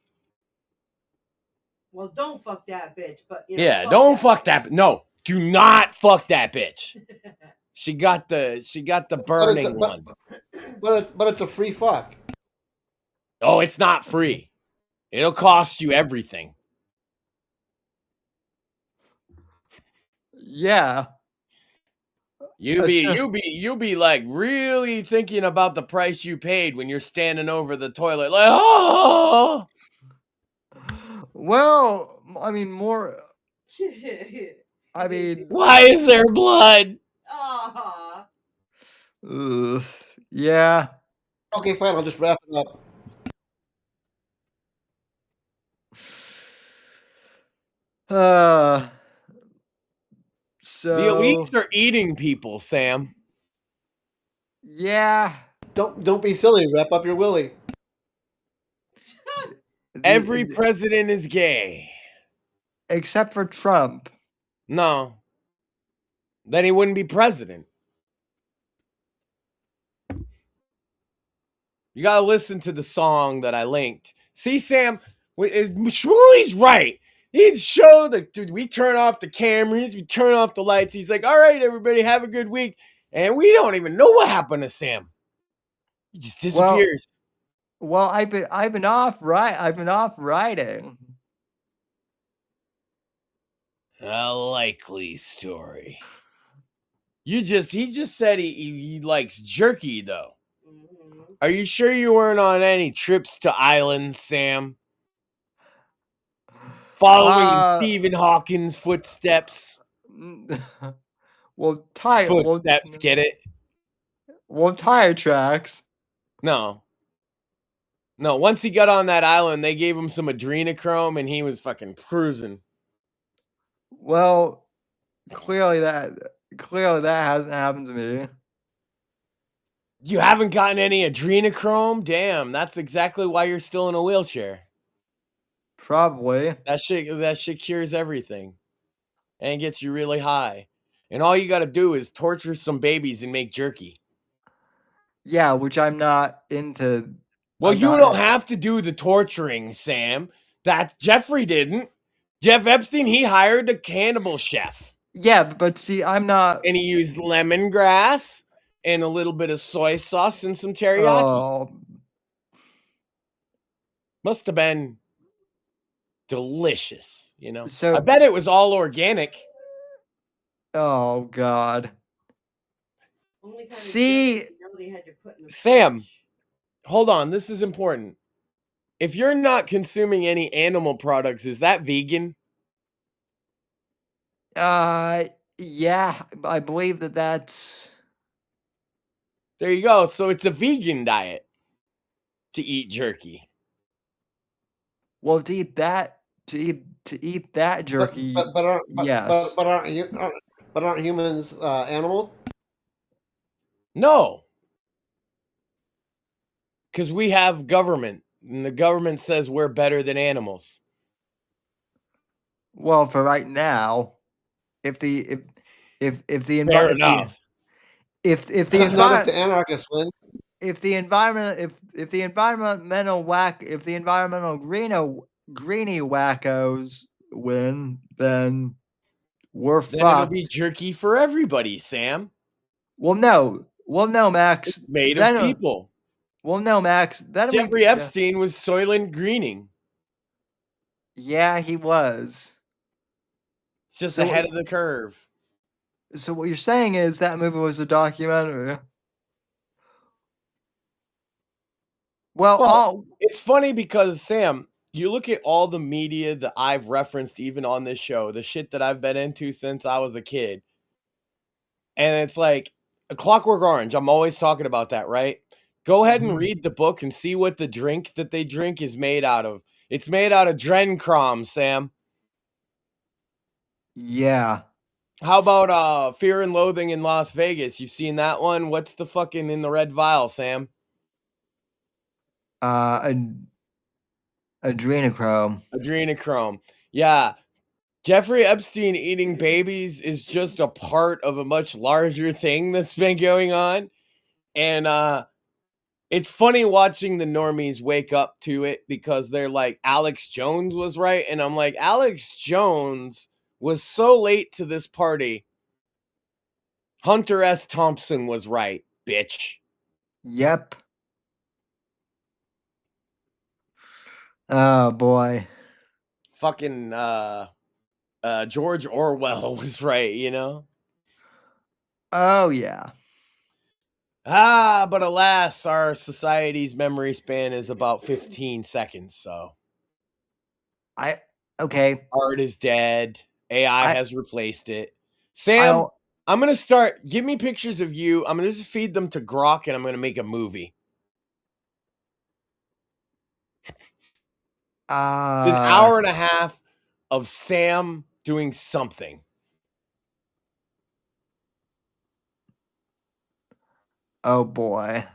Well, don't fuck that bitch, but you know, Yeah, don't fuck that. No, do not fuck that bitch. She got the burning one. But it's a free fuck. Oh, it's not free. It'll cost you everything. Yeah. You'll be like really thinking about the price you paid when you're standing over the toilet, like, oh. Well, I mean more. I mean, Why is there blood? Aw. Yeah. Okay, fine. I'll just wrap it up. So The elites are eating people, Sam. Yeah. Don't be silly. Wrap up your willy. Every president is gay. Except for Trump. No. Then he wouldn't be president. You got to listen to the song that I linked. See, Sam, Shmuley's right. He'd show dude, we turn off the cameras, we turn off the lights. He's like, all right, everybody, have a good week. And we don't even know what happened to Sam. He just disappears. Well, I've been off writing. A likely story. He just said he likes jerky, though. Are you sure you weren't on any trips to islands, Sam? Following Stephen Hawking's footsteps. Footsteps, get it? Well, tire tracks. No, once he got on that island, they gave him some adrenochrome and he was fucking cruising. Well, clearly that hasn't happened to me. You haven't gotten any adrenochrome? Damn, that's exactly why you're still in a wheelchair. Probably. That shit cures everything. And gets you really high. And all you gotta do is torture some babies and make jerky. Yeah, which I'm not into. Well, you don't have to do the torturing, Sam. That Jeffrey didn't. Jeff Epstein, he hired a cannibal chef. Yeah, but see, I'm not. And he used lemongrass and a little bit of soy sauce and some teriyaki. Oh. Must have been delicious, you know. So I bet it was all organic. Oh God. See, Sam, hold on. This is important. If you're not consuming any animal products, is that vegan? Yeah, I believe that's. There you go. So it's a vegan diet to eat jerky. Well, to eat that jerky. Yes. But aren't humans animals? No. Because we have government, and the government says we're better than animals. Well, for right now, if the Fair enough. if the Not if the anarchists win. if the environmental greeny wackos win, then we're Then it'll be fucked. jerky for everybody, Sam. Well, no, Max. It's made Then, of people. well, no, Max. Then Jeffrey Epstein was Soylent Greening. Yeah, he was. It's just So- ahead of the curve. So what you're saying is that movie was a documentary? Well, it's funny because, Sam, you look at all the media that I've referenced even on this show, the shit that I've been into since I was a kid. And it's like A Clockwork Orange. I'm always talking about that, right? Go ahead and read the book and see what the drink that they drink is made out of. It's made out of Drencrom, Sam. yeah. How about Fear and Loathing in Las Vegas? You've seen that one? What's the fucking in the red vial, Sam? Adrenochrome. Adrenochrome. Yeah. Jeffrey Epstein eating babies is just a part of a much larger thing that's been going on. And it's funny watching the normies wake up to it because they're like, Alex Jones was right. And I'm like, Alex Jones was so late to this party. Hunter S. Thompson was right, bitch. Yep. Oh boy. Fucking George Orwell was right, you know? Oh yeah. But alas, our society's memory span is about 15 seconds, so. Okay. Art is dead. AI has replaced it. Sam, I'll- I'm going to start. Give me pictures of you. I'm going to just feed them to Grok and I'm going to make a movie. An hour and a half of Sam doing something. Oh boy.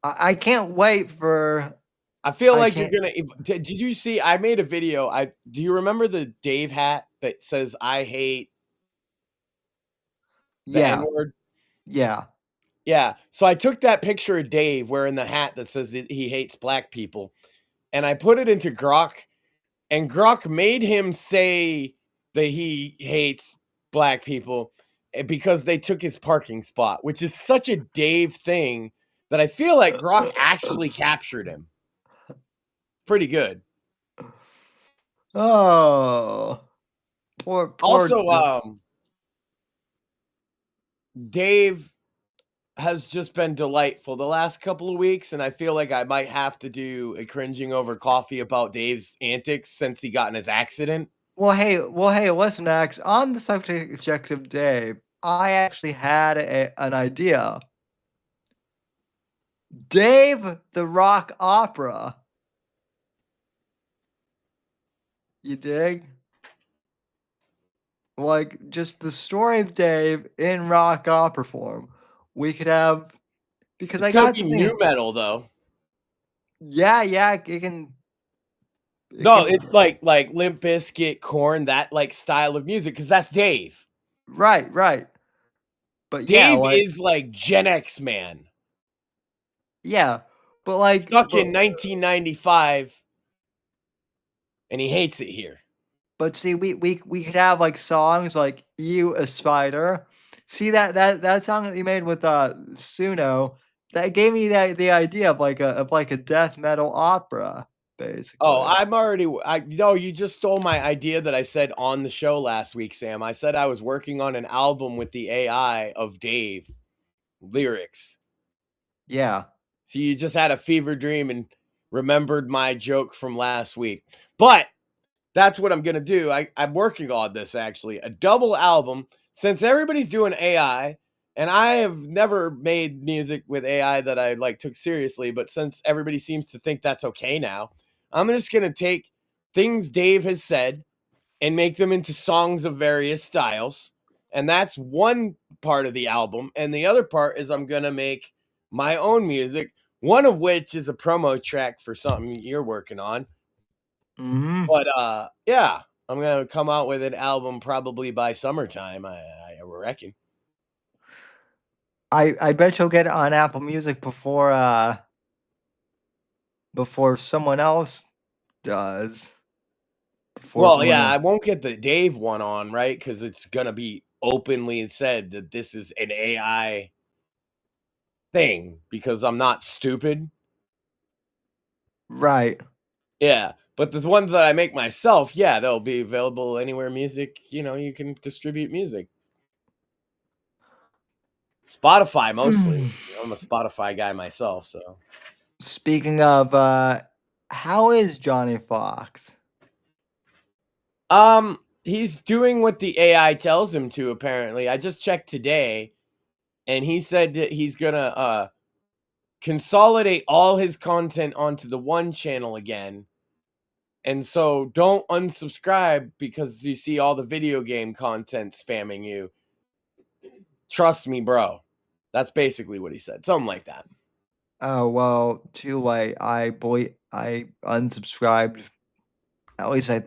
I can't wait for. I feel like you're going to. Did you see? I made a video. Do you remember the Dave hat that says, I hate the N-word? Yeah. Yeah. So I took that picture of Dave wearing the hat that says that he hates black people and I put it into Grok, and Grok made him say that he hates black people because they took his parking spot, which is such a Dave thing that I feel like Grok actually captured him. Pretty good. Oh. Poor Also, Dave has just been delightful the last couple of weeks, and I feel like I might have to do a cringing over coffee about Dave's antics since he got in his accident. Well, hey, listen, Max. On the subject of Dave, I actually had an idea. Dave the Rock Opera. You dig? Like, just the story of Dave in rock opera form. We could have, because It's I gonna got be the new metal though. Yeah, it can. It's like Limp Bizkit, Korn, that like style of music, because that's Dave. Right. But Dave is like Gen X man. Yeah, but like Stuck in 1995, and he hates it here. But see, we could have like songs like "You a Spider." See that song that you made with Suno, that gave me the idea of like a death metal opera, basically. Oh, you just stole my idea that I said on the show last week, Sam. I said I was working on an album with the AI of Dave lyrics. Yeah. So you just had a fever dream and remembered my joke from last week. But that's what I'm going to do. I'm working on this, actually. A double album. Since everybody's doing AI, and I have never made music with AI that I like took seriously, but since everybody seems to think that's okay now, I'm just going to take things Dave has said and make them into songs of various styles. And that's one part of the album. And the other part is I'm going to make my own music, one of which is a promo track for something you're working on. Mm-hmm. But yeah, I'm going to come out with an album probably by summertime, I reckon. I bet you'll get it on Apple Music before someone else does. Well, yeah, I won't get the Dave one on, right? Because it's gonna be openly said that this is an AI thing because I'm not stupid. Right. Yeah, but the ones that I make myself, yeah, they'll be available anywhere music, you can distribute music. Spotify mostly. I'm a Spotify guy myself, so. Speaking of, how is Johnny Fox? He's doing what the AI tells him to, apparently. I just checked today, and he said that he's gonna consolidate all his content onto the one channel again. And so don't unsubscribe because you see all the video game content spamming you. Trust me, bro. That's basically what he said. Something like that. Oh, well, too late. I unsubscribed. At least I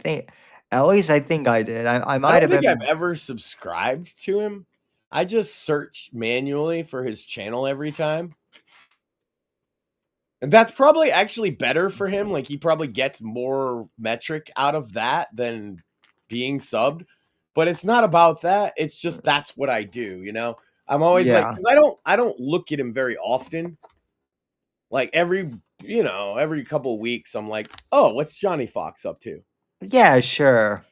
think I did. I I might don't have think been. I've ever subscribed to him. I just search manually for his channel every time. And that's probably actually better for him. Like, he probably gets more metric out of that than being subbed. But it's not about that. It's just that's what I do. I'm always like, Yeah. 'cause I don't look at him very often. Like every couple of weeks, I'm like, oh, what's Johnny Fox up to? Yeah, sure.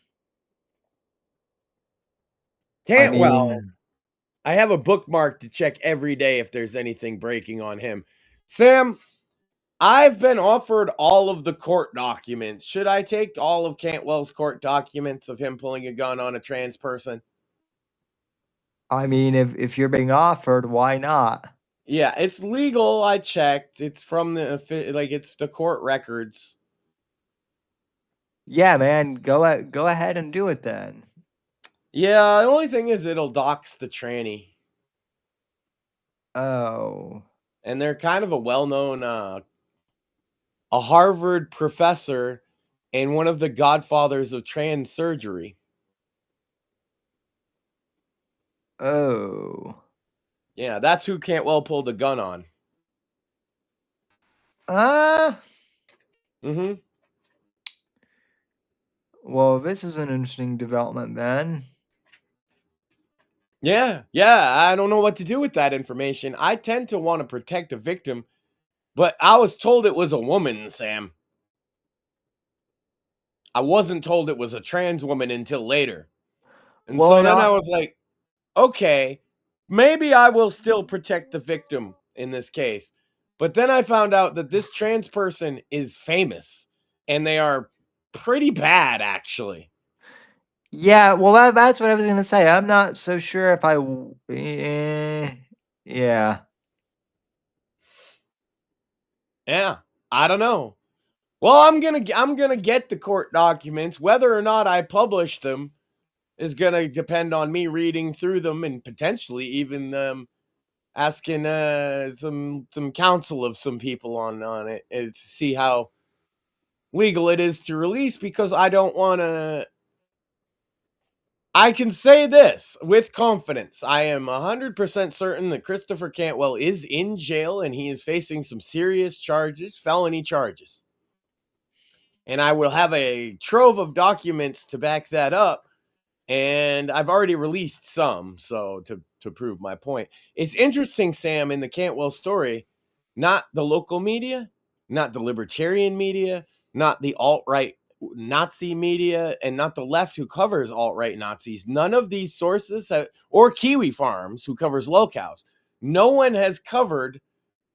I Well, mean, I have a bookmark to check every day if there's anything breaking on him. Sam, I've been offered all of the court documents. Should I take all of Cantwell's court documents of him pulling a gun on a trans person? if you're being offered, why not? Yeah, it's legal. I checked. It's from it's the court records. Yeah, man, go ahead and do it then. Yeah, the only thing is it'll dox the tranny. Oh. And they're kind of a well-known a Harvard professor and one of the godfathers of trans surgery. Oh. Yeah, that's who Cantwell pulled the gun on. Uh, Mm-hmm. well, this is an interesting development then. Yeah, I don't know what to do with that information. I tend to want to protect a victim, but I was told it was a woman, Sam. I wasn't told it was a trans woman until later. And Well, so then I was like, okay, maybe I will still protect the victim in this case. But then I found out that this trans person is famous and they are pretty bad, actually. yeah, well, that's what I was gonna say. I'm not so sure if yeah. Yeah, I don't know. Well, I'm gonna get the court documents. Whether or not I publish them is gonna depend on me reading through them and potentially even asking some counsel of some people on it to see how legal it is to release, because I don't want to. I can say this with confidence. I am 100% certain that Christopher Cantwell is in jail and he is facing some serious charges, felony charges. And I will have a trove of documents to back that up. And I've already released some, so to prove my point. It's interesting, Sam, in the Cantwell story, not the local media, not the libertarian media, not the alt-right Nazi media, and not the left who covers alt-right Nazis. None of these sources or Kiwi Farms who covers locals. No one has covered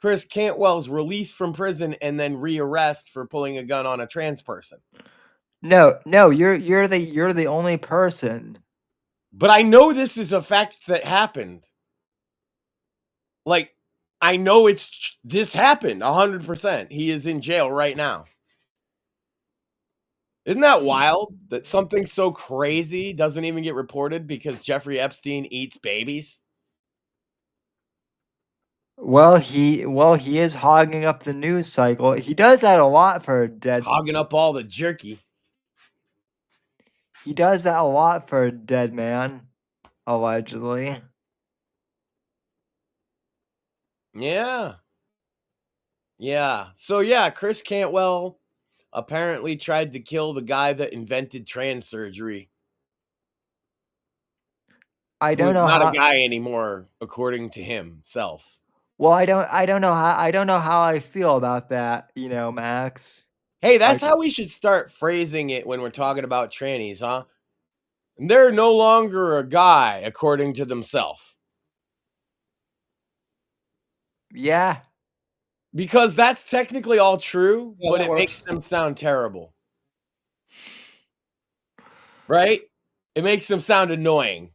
Chris Cantwell's release from prison and then rearrest for pulling a gun on a trans person. No, you're the only person. But I know this is a fact that happened. Like, I know this happened 100%. He is in jail right now. Isn't that wild that something so crazy doesn't even get reported because Jeffrey Epstein eats babies? Well, he is hogging up the news cycle. He does that a lot for a dead. Hogging up all the jerky. He does that a lot for a dead man, allegedly. Yeah. Yeah. So yeah, Chris Cantwell apparently tried to kill the guy that invented trans surgery. I Who don't is know not a how. guy anymore, according to himself. Well, I don't know how I feel about that. Max. Hey, that's Like, how we should start phrasing it when we're talking about trannies, huh? They're no longer a guy, according to themselves. yeah. Because that's technically all true, Yeah, but that it makes works. them sound terrible. Right? It makes them sound annoying.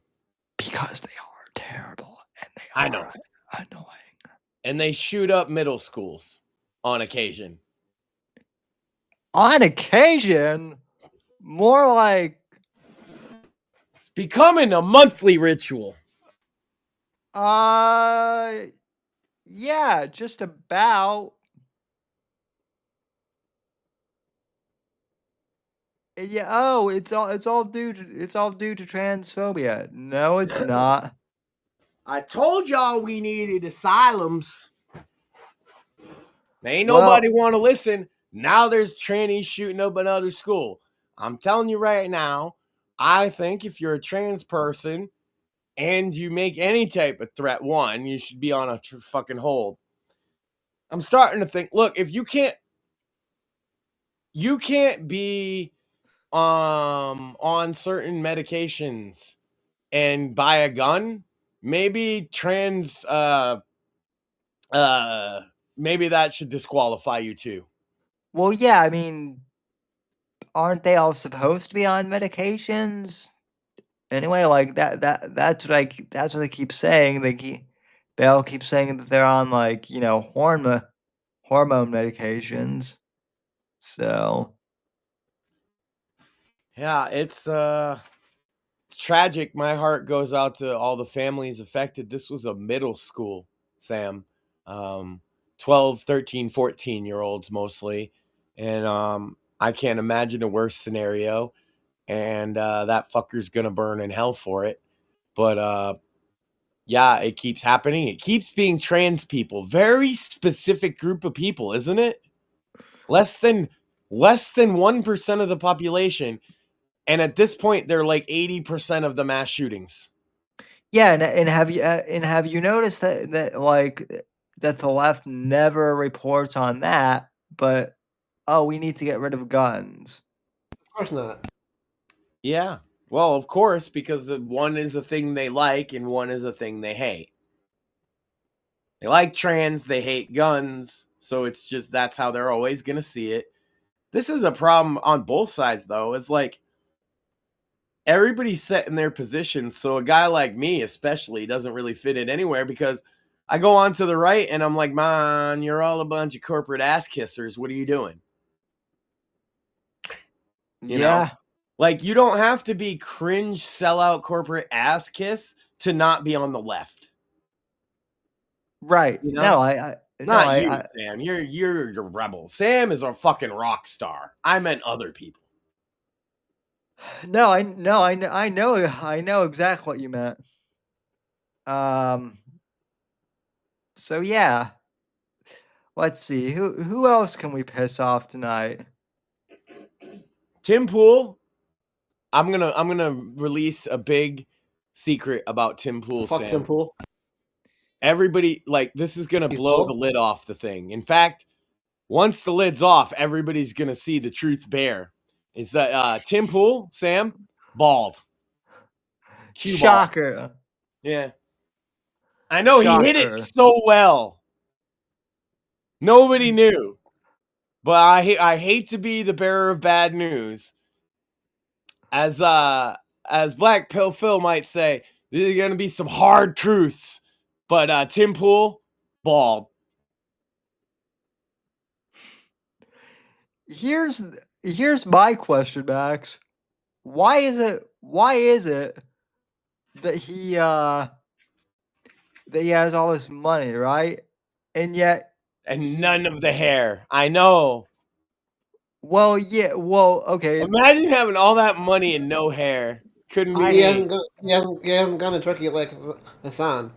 Because they are terrible and they I are know. annoying. And they shoot up middle schools on occasion. On occasion, more like It's becoming a monthly ritual. yeah, just about. Yeah. Oh, it's all due to transphobia. No, it's not. I told y'all we needed asylums. Ain't Well, nobody want to listen. Now there's trannies shooting up another school. I'm telling you right now, I think if you're a trans person and you make any type of threat, one, you should be on a fucking hold. I'm starting to think, look, if you can't be on certain medications and buy a gun, maybe maybe that should disqualify you too. well, yeah. I mean, aren't they all supposed to be on medications? Anyway, like that's what that's what they keep saying. They all keep saying that they're on like, hormone medications. So, Yeah, it's tragic. My heart goes out to all the families affected. This was a middle school, Sam. 12, 13, 14-year-olds mostly. And I can't imagine a worse scenario. And that fucker's going to burn in hell for it. But yeah, it keeps happening. It keeps being trans people. Very specific group of people, isn't it? Less than 1% of the population. And at this point, they're like 80% of the mass shootings. yeah, and have you noticed that like that the left never reports on that, but oh, we need to get rid of guns. Of course not. Yeah. Well, of course, because one is a thing they like and one is a thing they hate. They like trans, they hate guns. So it's just that's how they're always going to see it. This is a problem on both sides, though. It's like everybody's set in their positions. So a guy like me, especially, doesn't really fit in anywhere because I go on to the right and I'm like, man, you're all a bunch of corporate ass kissers. What are you doing? You know? Like, you don't have to be cringe sellout corporate ass kiss to not be on the left. Right. You know? No, you, Sam. You're a rebel. Sam is a fucking rock star. I meant other people. I know exactly what you meant. So yeah. Let's see. Who else can we piss off tonight? Tim Pool. I'm gonna release a big secret about Tim Pool. Fuck Sam. Tim Pool. Everybody, like, this is gonna blow the lid off the thing. In fact, once the lid's off, everybody's gonna see the truth bare. Is that Tim Pool, Sam, bald. Cue Shocker. ball. Yeah. I know. Shocker. He hit it so well. Nobody knew. But I hate to be the bearer of bad news. As Black Pill Phil might say, there's gonna be some hard truths. But Tim Pool, bald. Here's my question, Max. Why is it that he has all this money, right? And none of the hair. I know. Well, yeah. Well, okay. Imagine having all that money and no hair. Couldn't be. He hasn't gone to Turkey like Hassan.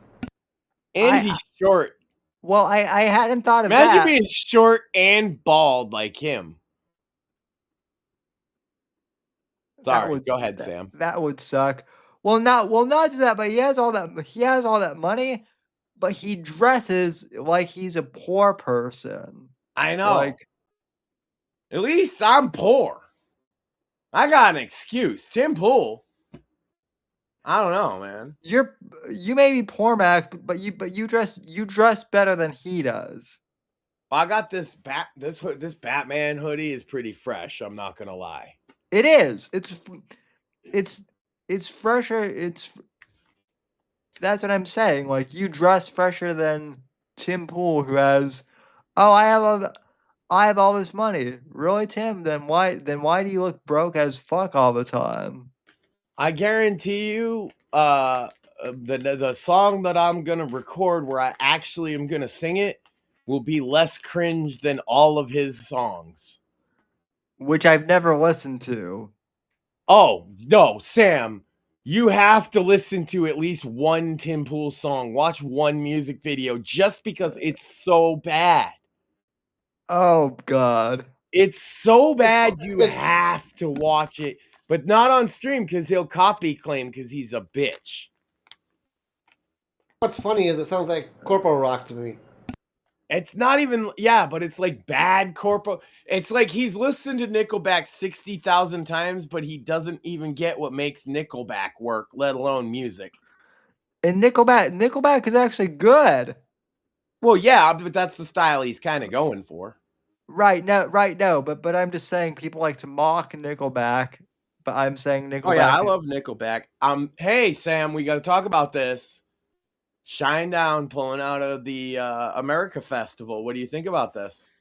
And he's short. Well, I hadn't thought of Imagine that. being short and bald like him. Sorry, go ahead, Sam. That would suck. Well, not to that, but he has all that money, but he dresses like he's a poor person. I know. Like, at least I'm poor. I got an excuse. Tim Pool. I don't know, man. you may be poor, Mac, but you dress better than he does. I got this Batman hoodie is pretty fresh. I'm not gonna lie. It is. It's fresher. That's what I'm saying. Like, you dress fresher than Tim Pool, who has. Oh, I have all this money. Really, Tim? Then why do you look broke as fuck all the time? I guarantee you, the song that I'm gonna record where I actually am gonna sing it will be less cringe than all of his songs. Which I've never listened to. Oh, no, Sam. You have to listen to at least one Tim Pool song. Watch one music video just because it's so bad. Oh, God. It's so bad you have to watch it, but not on stream because he'll copy claim because he's a bitch. What's funny is it sounds like corporal rock to me. It's not even, yeah, but it's like bad corporal. It's like he's listened to Nickelback 60,000 times, but he doesn't even get what makes Nickelback work, let alone music. And Nickelback is actually good. Well, yeah, but that's the style he's kind of going for. Right, no, but I'm just saying people like to mock Nickelback, but I'm saying Nickelback. Oh yeah, I love Nickelback. Hey Sam, we got to talk about this. Shinedown pulling out of the America Festival. What do you think about this?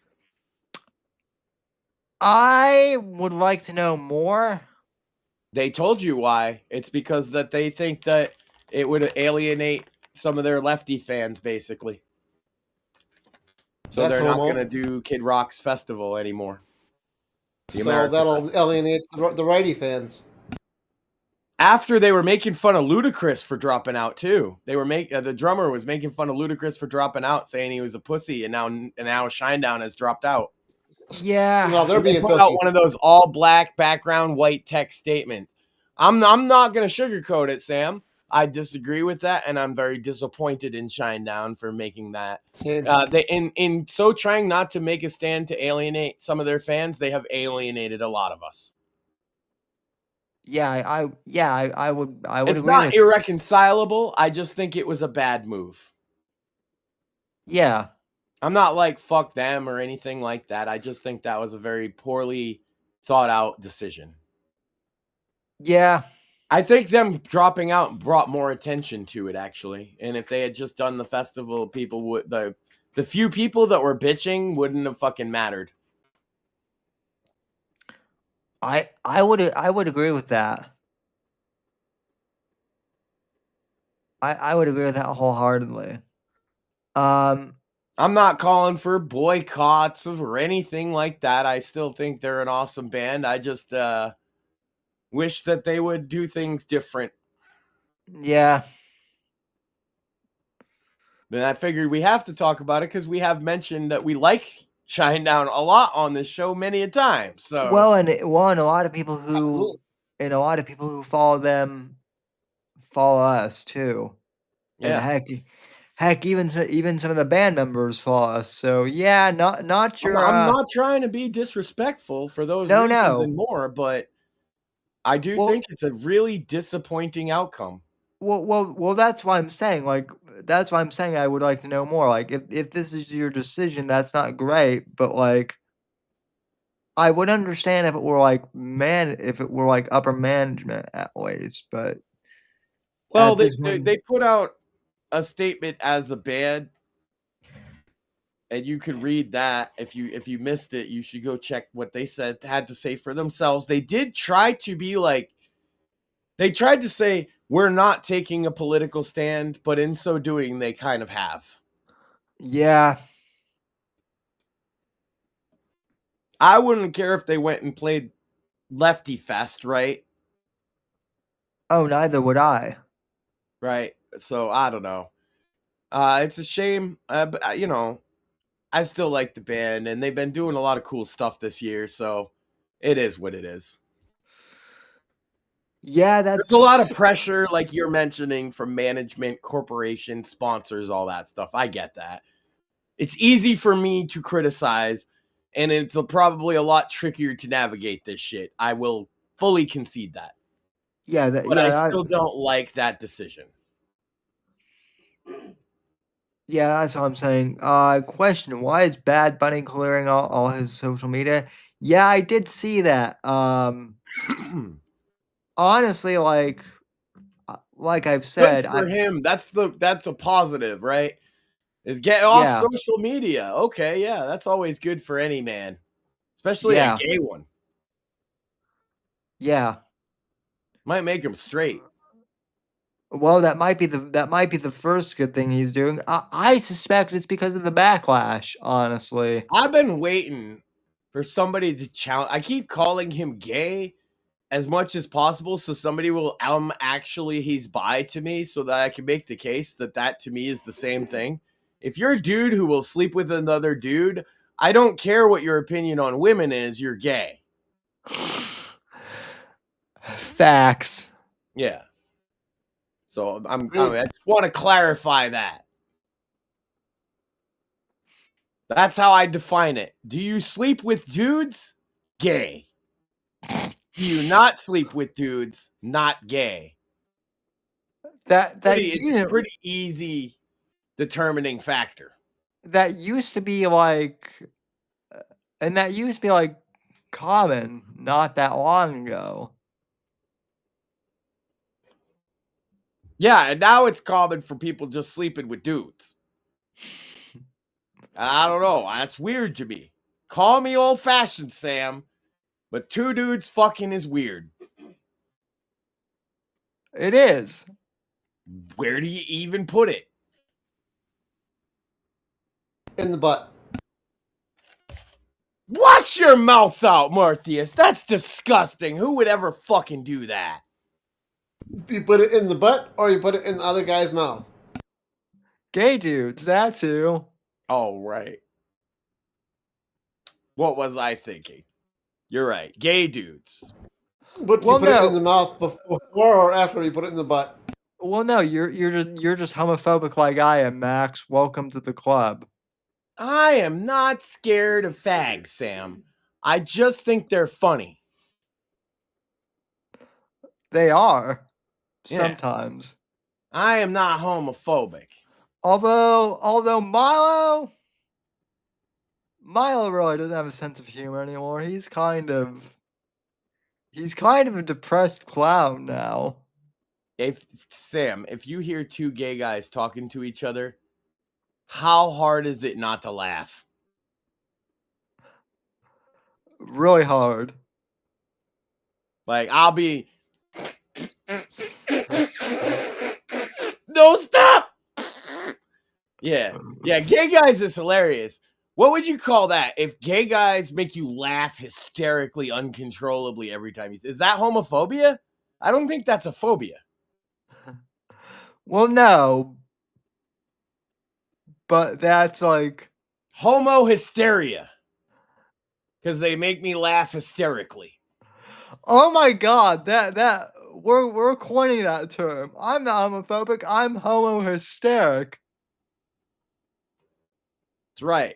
I would like to know more. They told you why. It's because that they think that it would alienate some of their lefty fans, basically. So they're not going to do Kid Rock's festival anymore. So that'll alienate the righty fans. After they were making fun of Ludacris for dropping out too, they were the drummer was making fun of Ludacris for dropping out, saying he was a pussy, and now Shinedown has dropped out. Yeah, well, they're being put out one of those all black background white text statements. I'm not gonna sugarcoat it, Sam. I disagree with that, and I'm very disappointed in Shinedown for making that. They in so trying not to make a stand to alienate some of their fans, they have alienated a lot of us. Yeah, I would. It's not irreconcilable. I just think it was a bad move. Yeah. I'm not like fuck them or anything like that. I just think that was a very poorly thought out decision. Yeah. I think them dropping out brought more attention to it, actually. And if they had just done the festival, people would the few people that were bitching wouldn't have fucking mattered. I would agree with that. I would agree with that wholeheartedly. I'm not calling for boycotts or anything like that. I still think they're an awesome band. I just wish that they would do things different. Yeah. Then I figured we have to talk about it because we have mentioned that we like Shinedown a lot on this show many a time. So and a lot of people who follow them follow us too. Yeah. And heck, even some of the band members follow us. So yeah, not sure. I'm not trying to be disrespectful for those reasons and more, but I do think it's a really disappointing outcome. Well, that's why I'm saying. That's why I'm saying I would like to know more. Like, if this is your decision, that's not great. But like, I would understand if it were like upper management at least. But well, they put out a statement as a band, and you could read that. If you missed it, you should go check what they had to say for themselves. They did try to be like, they tried to say we're not taking a political stand, but in so doing, they kind of have. Yeah. I wouldn't care if they went and played Lefty Fest, right? Oh, neither would I. Right. So I don't know. It's a shame, but I still like the band, and they've been doing a lot of cool stuff this year, so it is what it is. Yeah, There's a lot of pressure, like you're mentioning, from management, corporations, sponsors, all that stuff. I get that. It's easy for me to criticize, and it's probably a lot trickier to navigate this shit. I will fully concede that. Yeah, But I still don't like that decision. Yeah, that's what I'm saying. Question: why is Bad Bunny clearing all his social media? Yeah, I did see that. Honestly, like I've said, Good for him. That's a positive, right? Is get off Yeah. social media. Okay, yeah, that's always good for any man, especially a Yeah. gay one. Yeah. Might make him straight. Well, that might be the first good thing he's doing. I suspect it's because of the backlash, honestly. I've been waiting for somebody to challenge. I keep calling him gay as much as possible, so somebody will actually he's bi to me, so that I can make the case that to me is the same thing. If you're a dude who will sleep with another dude, I don't care what your opinion on women is, you're gay. Facts. Yeah. So I just want to clarify that. That's how I define it. Do you sleep with dudes? Gay. Do you not sleep with dudes? Not gay. It's a pretty easy determining factor. That used to be like, and that used to be like common not that long ago. Yeah, and now it's common for people just sleeping with dudes. I don't know. That's weird to me. Call me old-fashioned, Sam, but two dudes fucking is weird. It is. Where do you even put it? In the butt. Wash your mouth out, Morpheus. That's disgusting. Who would ever fucking do that? You put it in the butt, or you put it in the other guy's mouth. Gay dudes, that too. Oh, right. What was I thinking? You're right. Gay dudes. But you put it in the mouth before or after you put it in the butt? Well, no, you're just homophobic like I am, Max. Welcome to the club. I am not scared of fags, Sam. I just think they're funny. They are. Yeah. Sometimes. I am not homophobic. Although Milo really doesn't have a sense of humor anymore. He's kind of a depressed clown now. Sam, if you hear two gay guys talking to each other, how hard is it not to laugh? Really hard. Like, I'll be... No, stop! Yeah, gay guys is hilarious. What would you call that? If gay guys make you laugh hysterically, uncontrollably every time you say, is that homophobia? I don't think that's a phobia. Well, no. But that's like homo hysteria. Because they make me laugh hysterically. Oh my god, that we're coining that term. I'm not homophobic, I'm homo hysteric. That's right.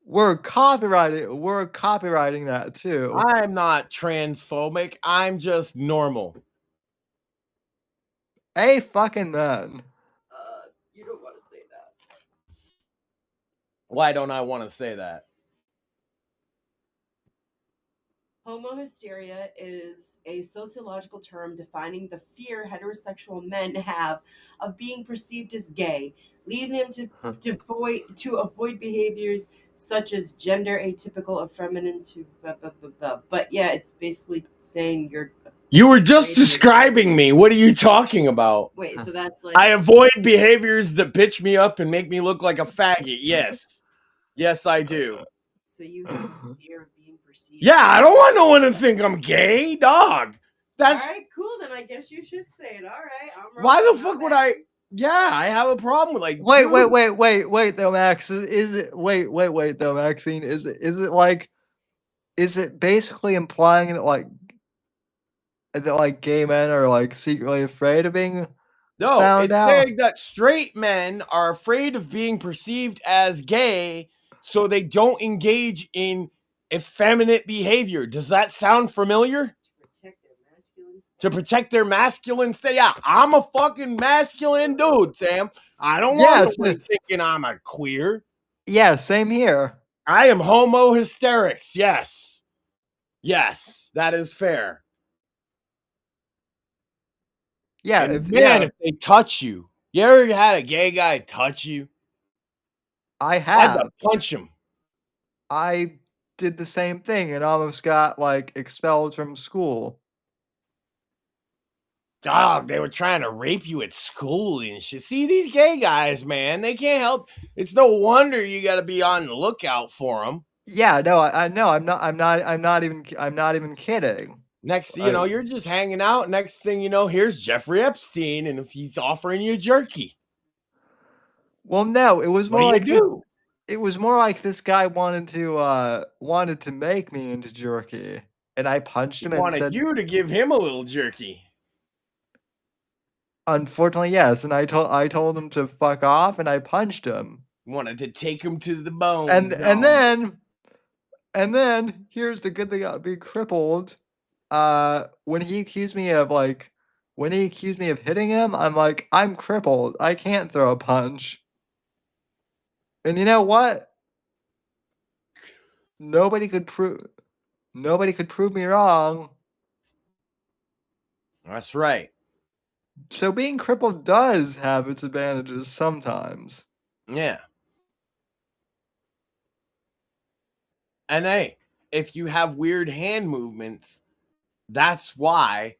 We're copyrighting that too. I'm not transphobic, I'm just normal. Hey, fucking man. You don't want to say that. Why don't I want to say that? Homohysteria is a sociological term defining the fear heterosexual men have of being perceived as gay, leading them to avoid behaviors such as gender atypical, effeminate to blah, blah, blah, blah. But yeah, it's basically saying you're... You were just describing me. What are you talking about? Wait, so that's like... I avoid behaviors that bitch me up and make me look like a faggot. Yes. Yes, I do. So you have a fear of being perceived... Yeah, I don't want no one to think I'm gay, dog. That's all right, cool. Then I guess you should say it. All right. why the fuck would I? Yeah, I have a problem with like. Wait, dude, wait, though, Max. Is it wait, though, Maxine? Is it like, is it basically implying that like gay men are like secretly afraid of being No, found it's out? saying that straight men are afraid of being perceived as gay, so they don't engage in effeminate behavior. Does that sound familiar? To protect their masculine state. Yeah, I'm a fucking masculine dude, Sam. I don't want Yes. nobody thinking I'm a queer. Yeah, same here. I am homo hysterics. Yes. Yes, that is fair. Yeah, And man, if they touch you, you ever had a gay guy touch you? I I had to have. punch him. I did the same thing and almost got like expelled from school. Dog, they were trying to rape you at school and shit. See, these gay guys, man, they can't help. It's no wonder you got to be on the lookout for them. Yeah, no, I know. I'm not even kidding. Next, you're just hanging out. Next thing you know, here's Jeffrey Epstein, and if he's offering you jerky, Well, no, it was what more do like you do? it was more like this guy wanted to make me into jerky, and I punched He him and wanted said, you to give him a little jerky. "Unfortunately, yes." And I told him to fuck off, and I punched him. Wanted to take him to the bone. And then here's the good thing about being crippled. When he accused me of hitting him, I'm like, I'm crippled. I can't throw a punch. And you know what? Nobody could prove me wrong. That's right. So being crippled does have its advantages sometimes. Yeah. And hey, if you have weird hand movements, that's why,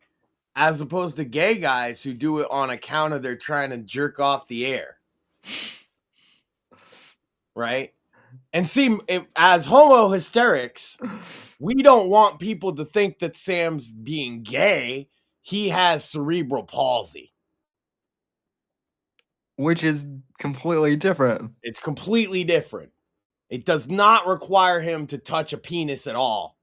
as opposed to gay guys who do it on account of they're trying to jerk off the air. Right? And see, as homo hysterics, we don't want people to think that Sam's being gay. He has cerebral palsy. Which is completely different. It's completely different. It does not require him to touch a penis at all.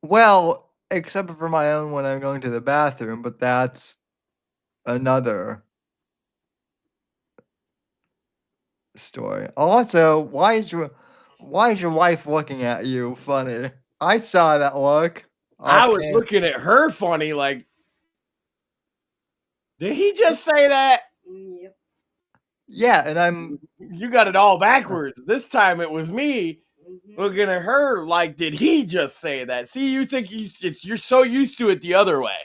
Well, except for my own when I'm going to the bathroom, but that's another story. Also, why is your wife looking at you funny? I saw that look. I was looking at her funny, like, did he just say that? Yep. Yeah, and You got it all backwards. This time it was me looking at her like, did he just say that? See, you think you're so used to it the other way.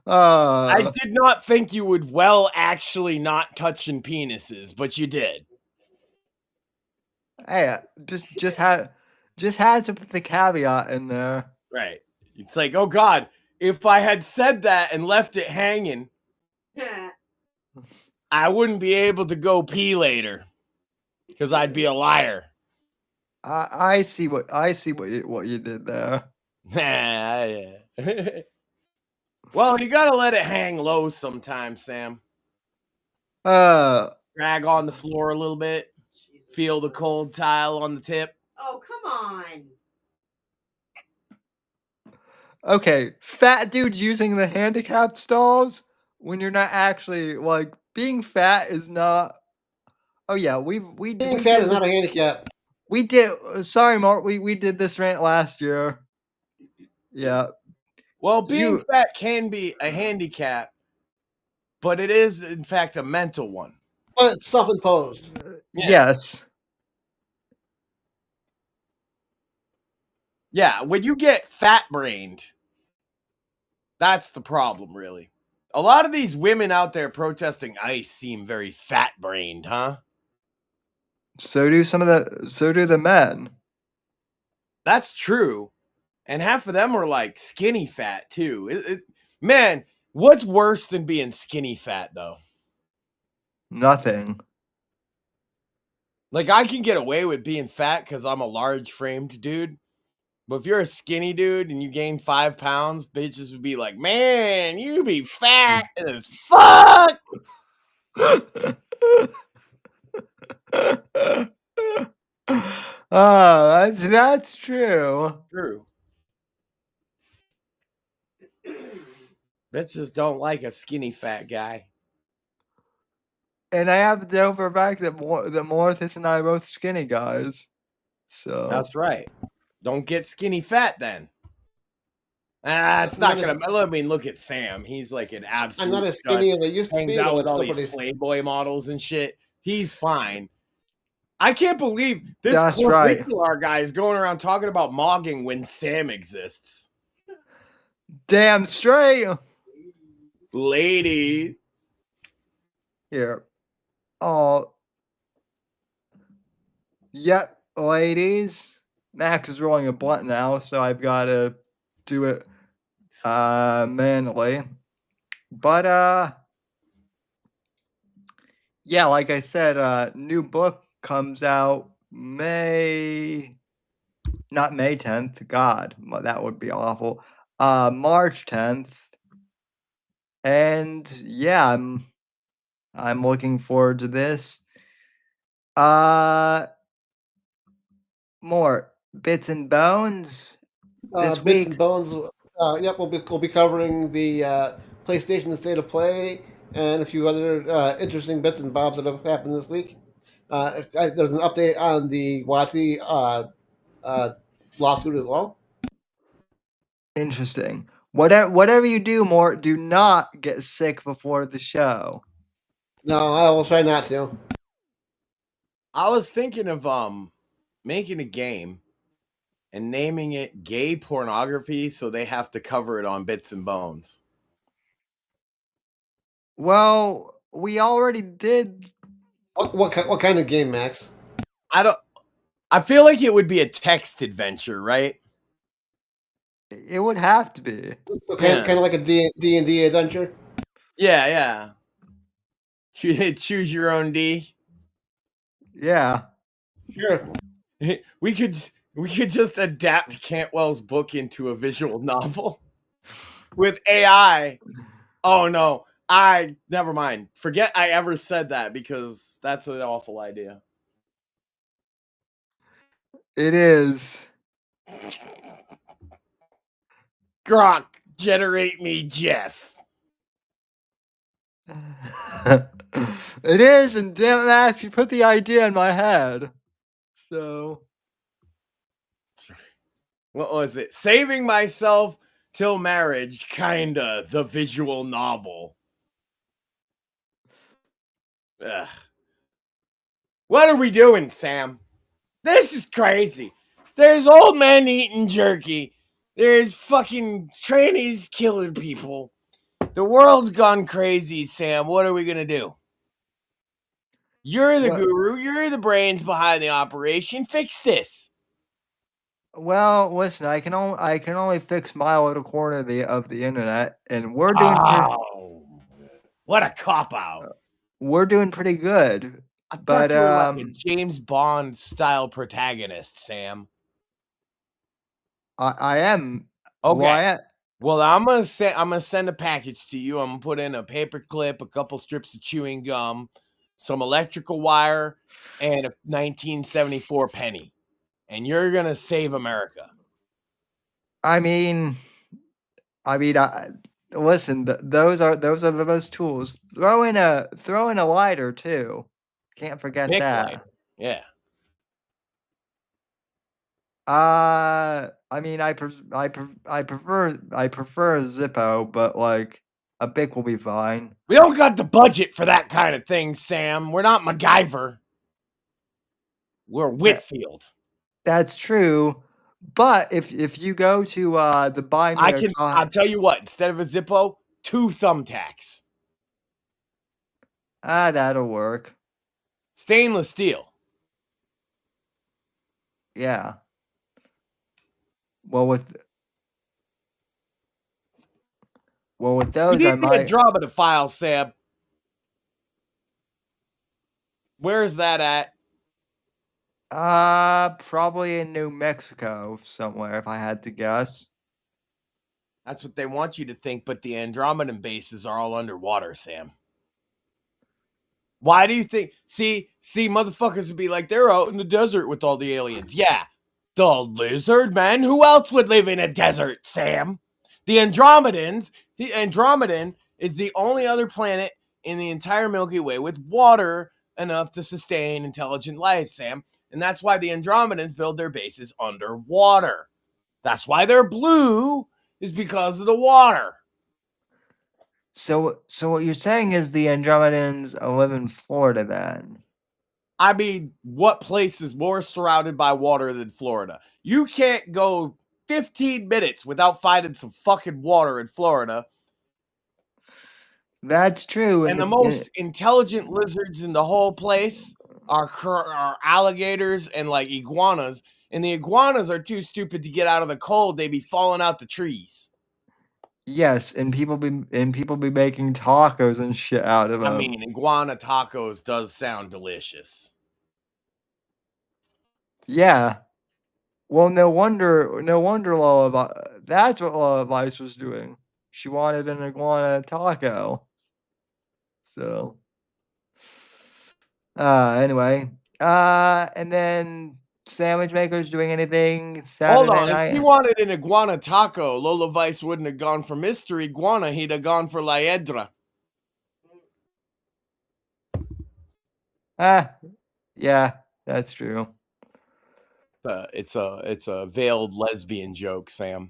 I did not think you would actually not touching penises, but you did. Hey, just had to put the caveat in there. Right. It's like, oh God, if I had said that and left it hanging, I wouldn't be able to go pee later because I'd be a liar. I see what you did there. Yeah. Well, you gotta let it hang low sometimes, Sam. Drag on the floor a little bit. Feel the cold tile on the tip. Oh, come on. Okay, fat dudes using the handicapped stalls when you're not actually like being fat is not. Oh yeah, Being fat is not a handicap. We did. Sorry, Mark. We did this rant last year. Yeah. Well, being fat can be a handicap, but it is in fact a mental one. But it's self-imposed. Yeah. Yes. Yeah, when you get fat-brained, that's the problem, really. A lot of these women out there protesting ICE seem very fat-brained, huh? So do the men. That's true. And half of them are like skinny fat, too. Man, what's worse than being skinny fat, though? Nothing. Like, I can get away with being fat because I'm a large framed dude. But if you're a skinny dude and you gain 5 pounds, bitches would be like, man, you be fat as fuck. Oh, that's true. True. Bitches don't like a skinny fat guy. And I have to know for a fact that Morthis and I are both skinny guys. So That's right. Don't get skinny fat then. It's I'm not not gonna. I mean, look at Sam. He's like an I'm not absolute as stud. skinny as I used to Hangs be, out but with all somebody's. these Playboy models and shit. He's fine. I can't believe this That's right. curricular guy is going around talking about mogging when Sam exists. Damn straight. Ladies. Here. Oh. Yep, ladies. Max is rolling a blunt now, so I've got to do it manually. But yeah, like I said, new book comes out not May 10th. God, that would be awful. March 10th. And yeah, I'm looking forward to this. More bits and bones this Bits week. and bones. Yep, we'll be covering the PlayStation State of Play and a few other interesting bits and bobs that have happened this week. There's an update on the WotC lawsuit as well. Interesting. Whatever you do, Mort, do not get sick before the show. No, I will try not to. I was thinking of making a game and naming it Gay Pornography, so they have to cover it on Bits and Bones. Well, we already did. What kind of game, Max? I feel like it would be a text adventure, right? It would have to be. So kind of like a D&D adventure. Yeah. Choose your own D. Yeah. Sure. We could just adapt Cantwell's book into a visual novel with AI. Oh no, never mind. Forget I ever said that because that's an awful idea. It is. Grok, generate me Jeff. It is, and damn it, Max, you put the idea in my head. So. What was it? Saving Myself Till Marriage, kinda, the visual novel. Ugh. What are we doing, Sam? This is crazy. There's old men eating jerky. There's fucking trannies killing people. The world's gone crazy, Sam. What are we gonna do? You're the guru. You're the brains behind the operation. Fix this. Well, listen, I can only fix my little corner of the internet, and we're doing what a cop out. We're doing pretty good. I thought you were like a James Bond style protagonist, Sam. I am. Okay. Well, I'm gonna send a package to you. I'm gonna put in a paper clip, a couple strips of chewing gum, some electrical wire, and a 1974 penny. And you're gonna save America. Listen. Those are the best tools. Throw in a lighter too. Can't forget that. Lighter. Yeah. I prefer a Zippo, but like a Bic will be fine. We don't got the budget for that kind of thing, Sam. We're not MacGyver. We're Whitfield. That's true. But if you go to the Buy Me I'll tell you what, instead of a Zippo, 2 thumbtacks. That'll work. Stainless steel. Yeah. Well, with those, you need a drop of the file, Sam. Where is that at? Probably in New Mexico somewhere, if I had to guess. That's what they want you to think, but the Andromedan bases are all underwater, Sam. Why do you think? See, motherfuckers would be like, they're out in the desert with all the aliens. Yeah, the lizard men. Who else would live in a desert, Sam? The Andromedans. The Andromedan is the only other planet in the entire Milky Way with water enough to sustain intelligent life, Sam. And that's why the Andromedans build their bases underwater. That's why they're blue, is because of the water. So what you're saying is the Andromedans live in Florida then? I mean, what place is more surrounded by water than Florida? You can't go 15 minutes without finding some fucking water in Florida. That's true. And the most intelligent lizards in the whole place are alligators and like iguanas. And the iguanas are too stupid to get out of the cold. They be falling out the trees. Yes, and people be making tacos and shit out of them. I mean, iguana tacos does sound delicious. Yeah. Well, no wonder Lullaby. That's what Lullabice was doing. She wanted an iguana taco. So, anyway, and then sandwich makers doing anything Saturday Hold on, night? if he wanted an iguana taco, Lola Vice wouldn't have gone for Mr. Iguana. He'd have gone for La Edra. Yeah, that's true. It's a veiled lesbian joke, Sam.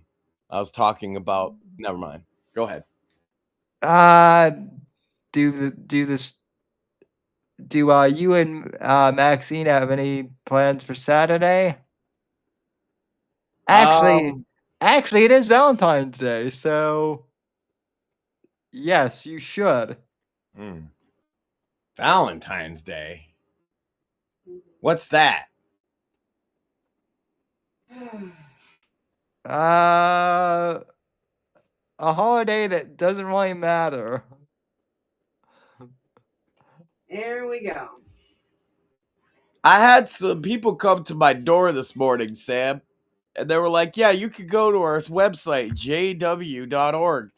I was talking about. Never mind. Go ahead. Do you and Maxine have any plans for Saturday? Actually, it is Valentine's Day, so yes, you should. Valentine's Day. What's that? A holiday that doesn't really matter. There we go. I had some people come to my door this morning, Sam, and they were like, yeah, you could go to our website, jw.org.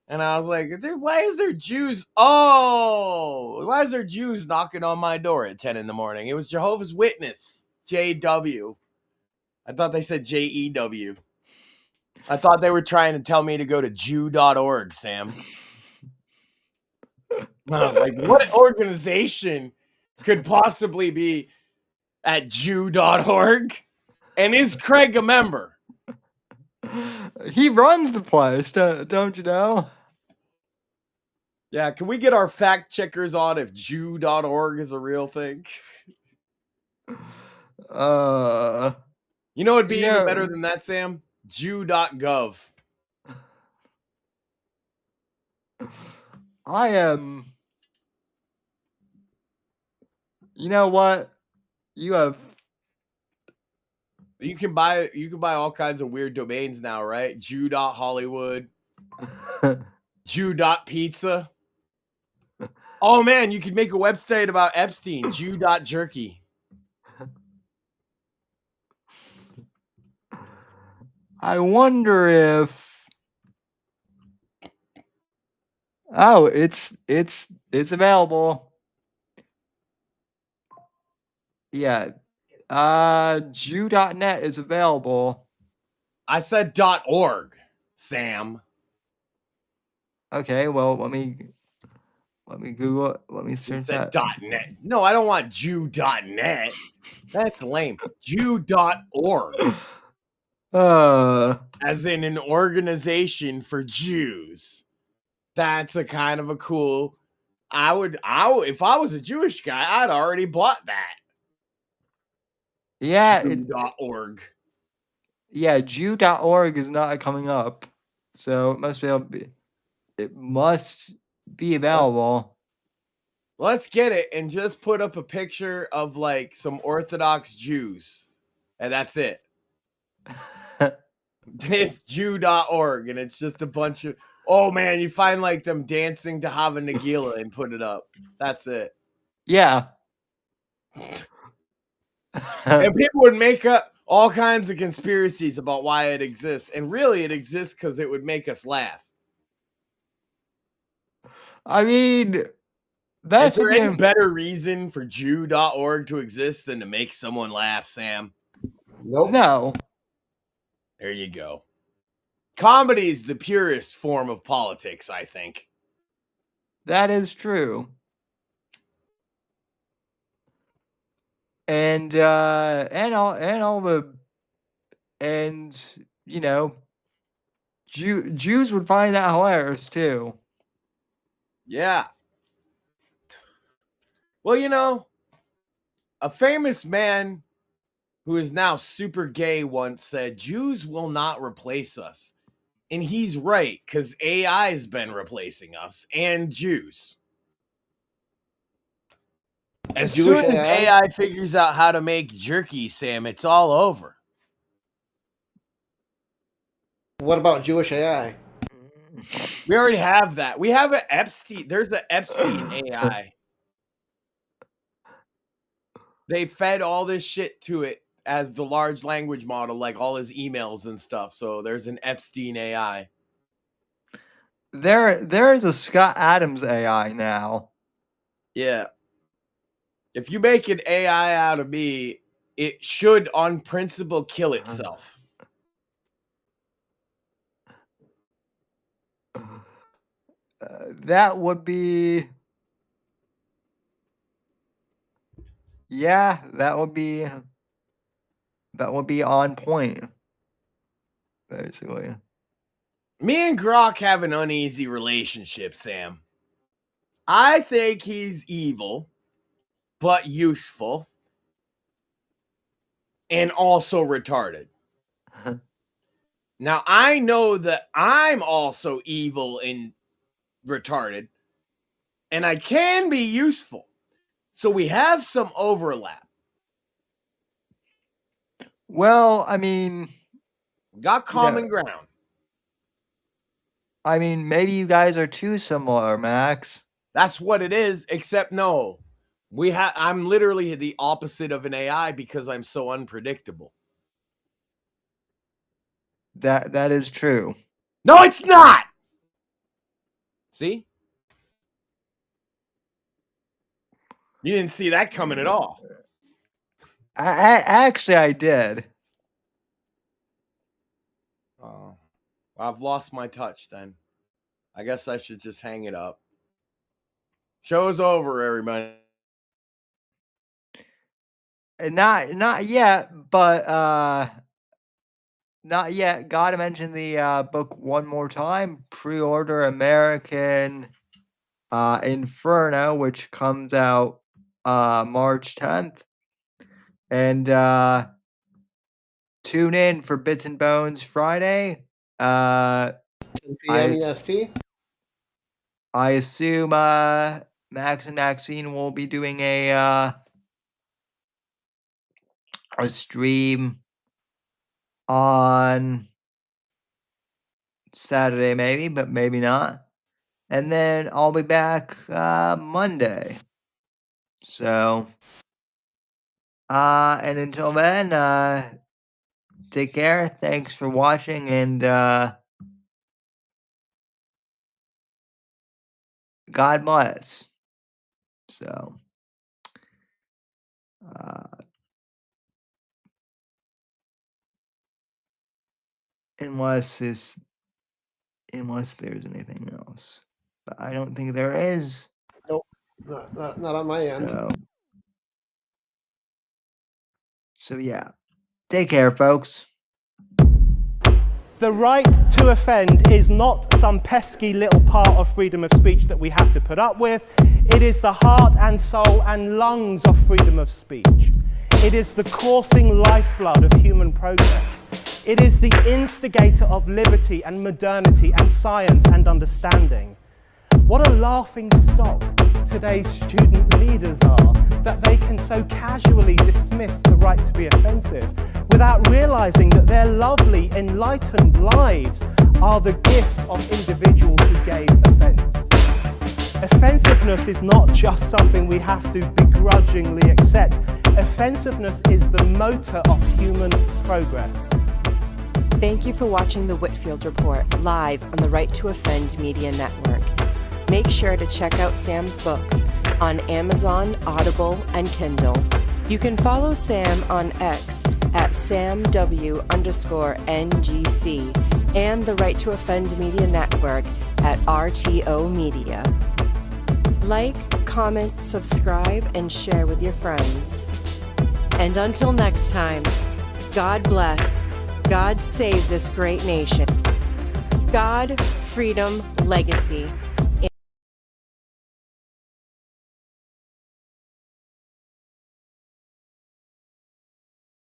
And I was like, dude, why is there Jews? Why is there Jews knocking on my door at 10 in the morning? It was Jehovah's Witness, JW. I thought they said JEW. I thought they were trying to tell me to go to Jew.org, Sam. And I was like, what organization could possibly be at Jew.org? And is Craig a member? He runs the place, don't you know? Yeah, can we get our fact checkers on if Jew.org is a real thing? You know what'd be even better than that, Sam? Jew.gov. I am. You know what? You can buy all kinds of weird domains now, right? Jew.hollywood. Jew.pizza. Oh man, you could make a website about Epstein. Jew.jerky. I wonder if. Oh, it's available. Yeah. Jew.net is available. I said .org, Sam. Okay, well, let me Google it. Let me search that. .net. No, I don't want Jew.net. That's lame. Jew.org. As in an organization for Jews. That's a kind of a cool. I would if I was a Jewish guy, I'd already bought that. Yeah. Jew.org. Yeah, Jew.org is not coming up. So it must be available. Let's get it and just put up a picture of like some Orthodox Jews. And that's it. It's Jew.org and it's just a bunch of, oh man, you find like them dancing to Hava Nagila and put it up. That's it. Yeah. And people would make up all kinds of conspiracies about why it exists. And really, it exists because it would make us laugh. I mean, Is that's there any again. better reason for Jew.org to exist than to make someone laugh, Sam? Nope. No. There you go. Comedy is the purest form of politics, I think. That is true. And all the, and you know, Jews would find that hilarious too. Yeah. Well, you know, a famous man who is now super gay once said, Jews will not replace us. And he's right, because AI has been replacing us and Jews. As soon as AI figures out how to make jerky, Sam, it's all over. What about Jewish AI? We already have that. We have an Epstein. There's the Epstein AI. They fed all this shit to it as the large language model, like all his emails and stuff. So there's an Epstein AI. There is a Scott Adams AI now. Yeah. If you make an AI out of me, it should, on principle, kill itself. That would be... Yeah, that would be on point, basically. Me and Grok have an uneasy relationship, Sam. I think he's evil, but useful, and also retarded. Now, I know that I'm also evil and retarded, and I can be useful. So we have some overlap. Well, I mean... Got common ground. I mean, maybe you guys are too similar, Max. That's what it is, except no. I'm literally the opposite of an AI because I'm so unpredictable. That is true. No, it's not! See? You didn't see that coming at all. Actually, I did. Oh, I've lost my touch then. I guess I should just hang it up. Show's over, everybody. Not yet, but not yet. Gotta mention the book one more time. Pre-order American Inferno, which comes out March 10th. And tune in for Bits and Bones Friday. 10 p.m. EST. I assume Max and Maxine will be doing a stream on Saturday, maybe, but maybe not. And then I'll be back Monday. So, and until then, take care. Thanks for watching, and God bless. So, unless there's anything else, but I don't think there is. Nope, not on my end. So yeah, take care, folks. The right to offend is not some pesky little part of freedom of speech that we have to put up with. It is the heart and soul and lungs of freedom of speech. It is the coursing lifeblood of human progress. It is the instigator of liberty and modernity and science and understanding. What a laughing stock today's student leaders are, that they can so casually dismiss the right to be offensive without realizing that their lovely, enlightened lives are the gift of individuals who gave offense. Offensiveness is not just something we have to begrudgingly accept. Offensiveness is the motor of human progress. Thank you for watching the Whitfield Report live on the Right to Offend Media Network. Make sure to check out Sam's books on Amazon, Audible, and Kindle. You can follow Sam on X at SamW_NGC and the Right to Offend Media Network at RTO Media. Like, comment, subscribe, and share with your friends. And until next time, God bless, God save this great nation. God, freedom, legacy.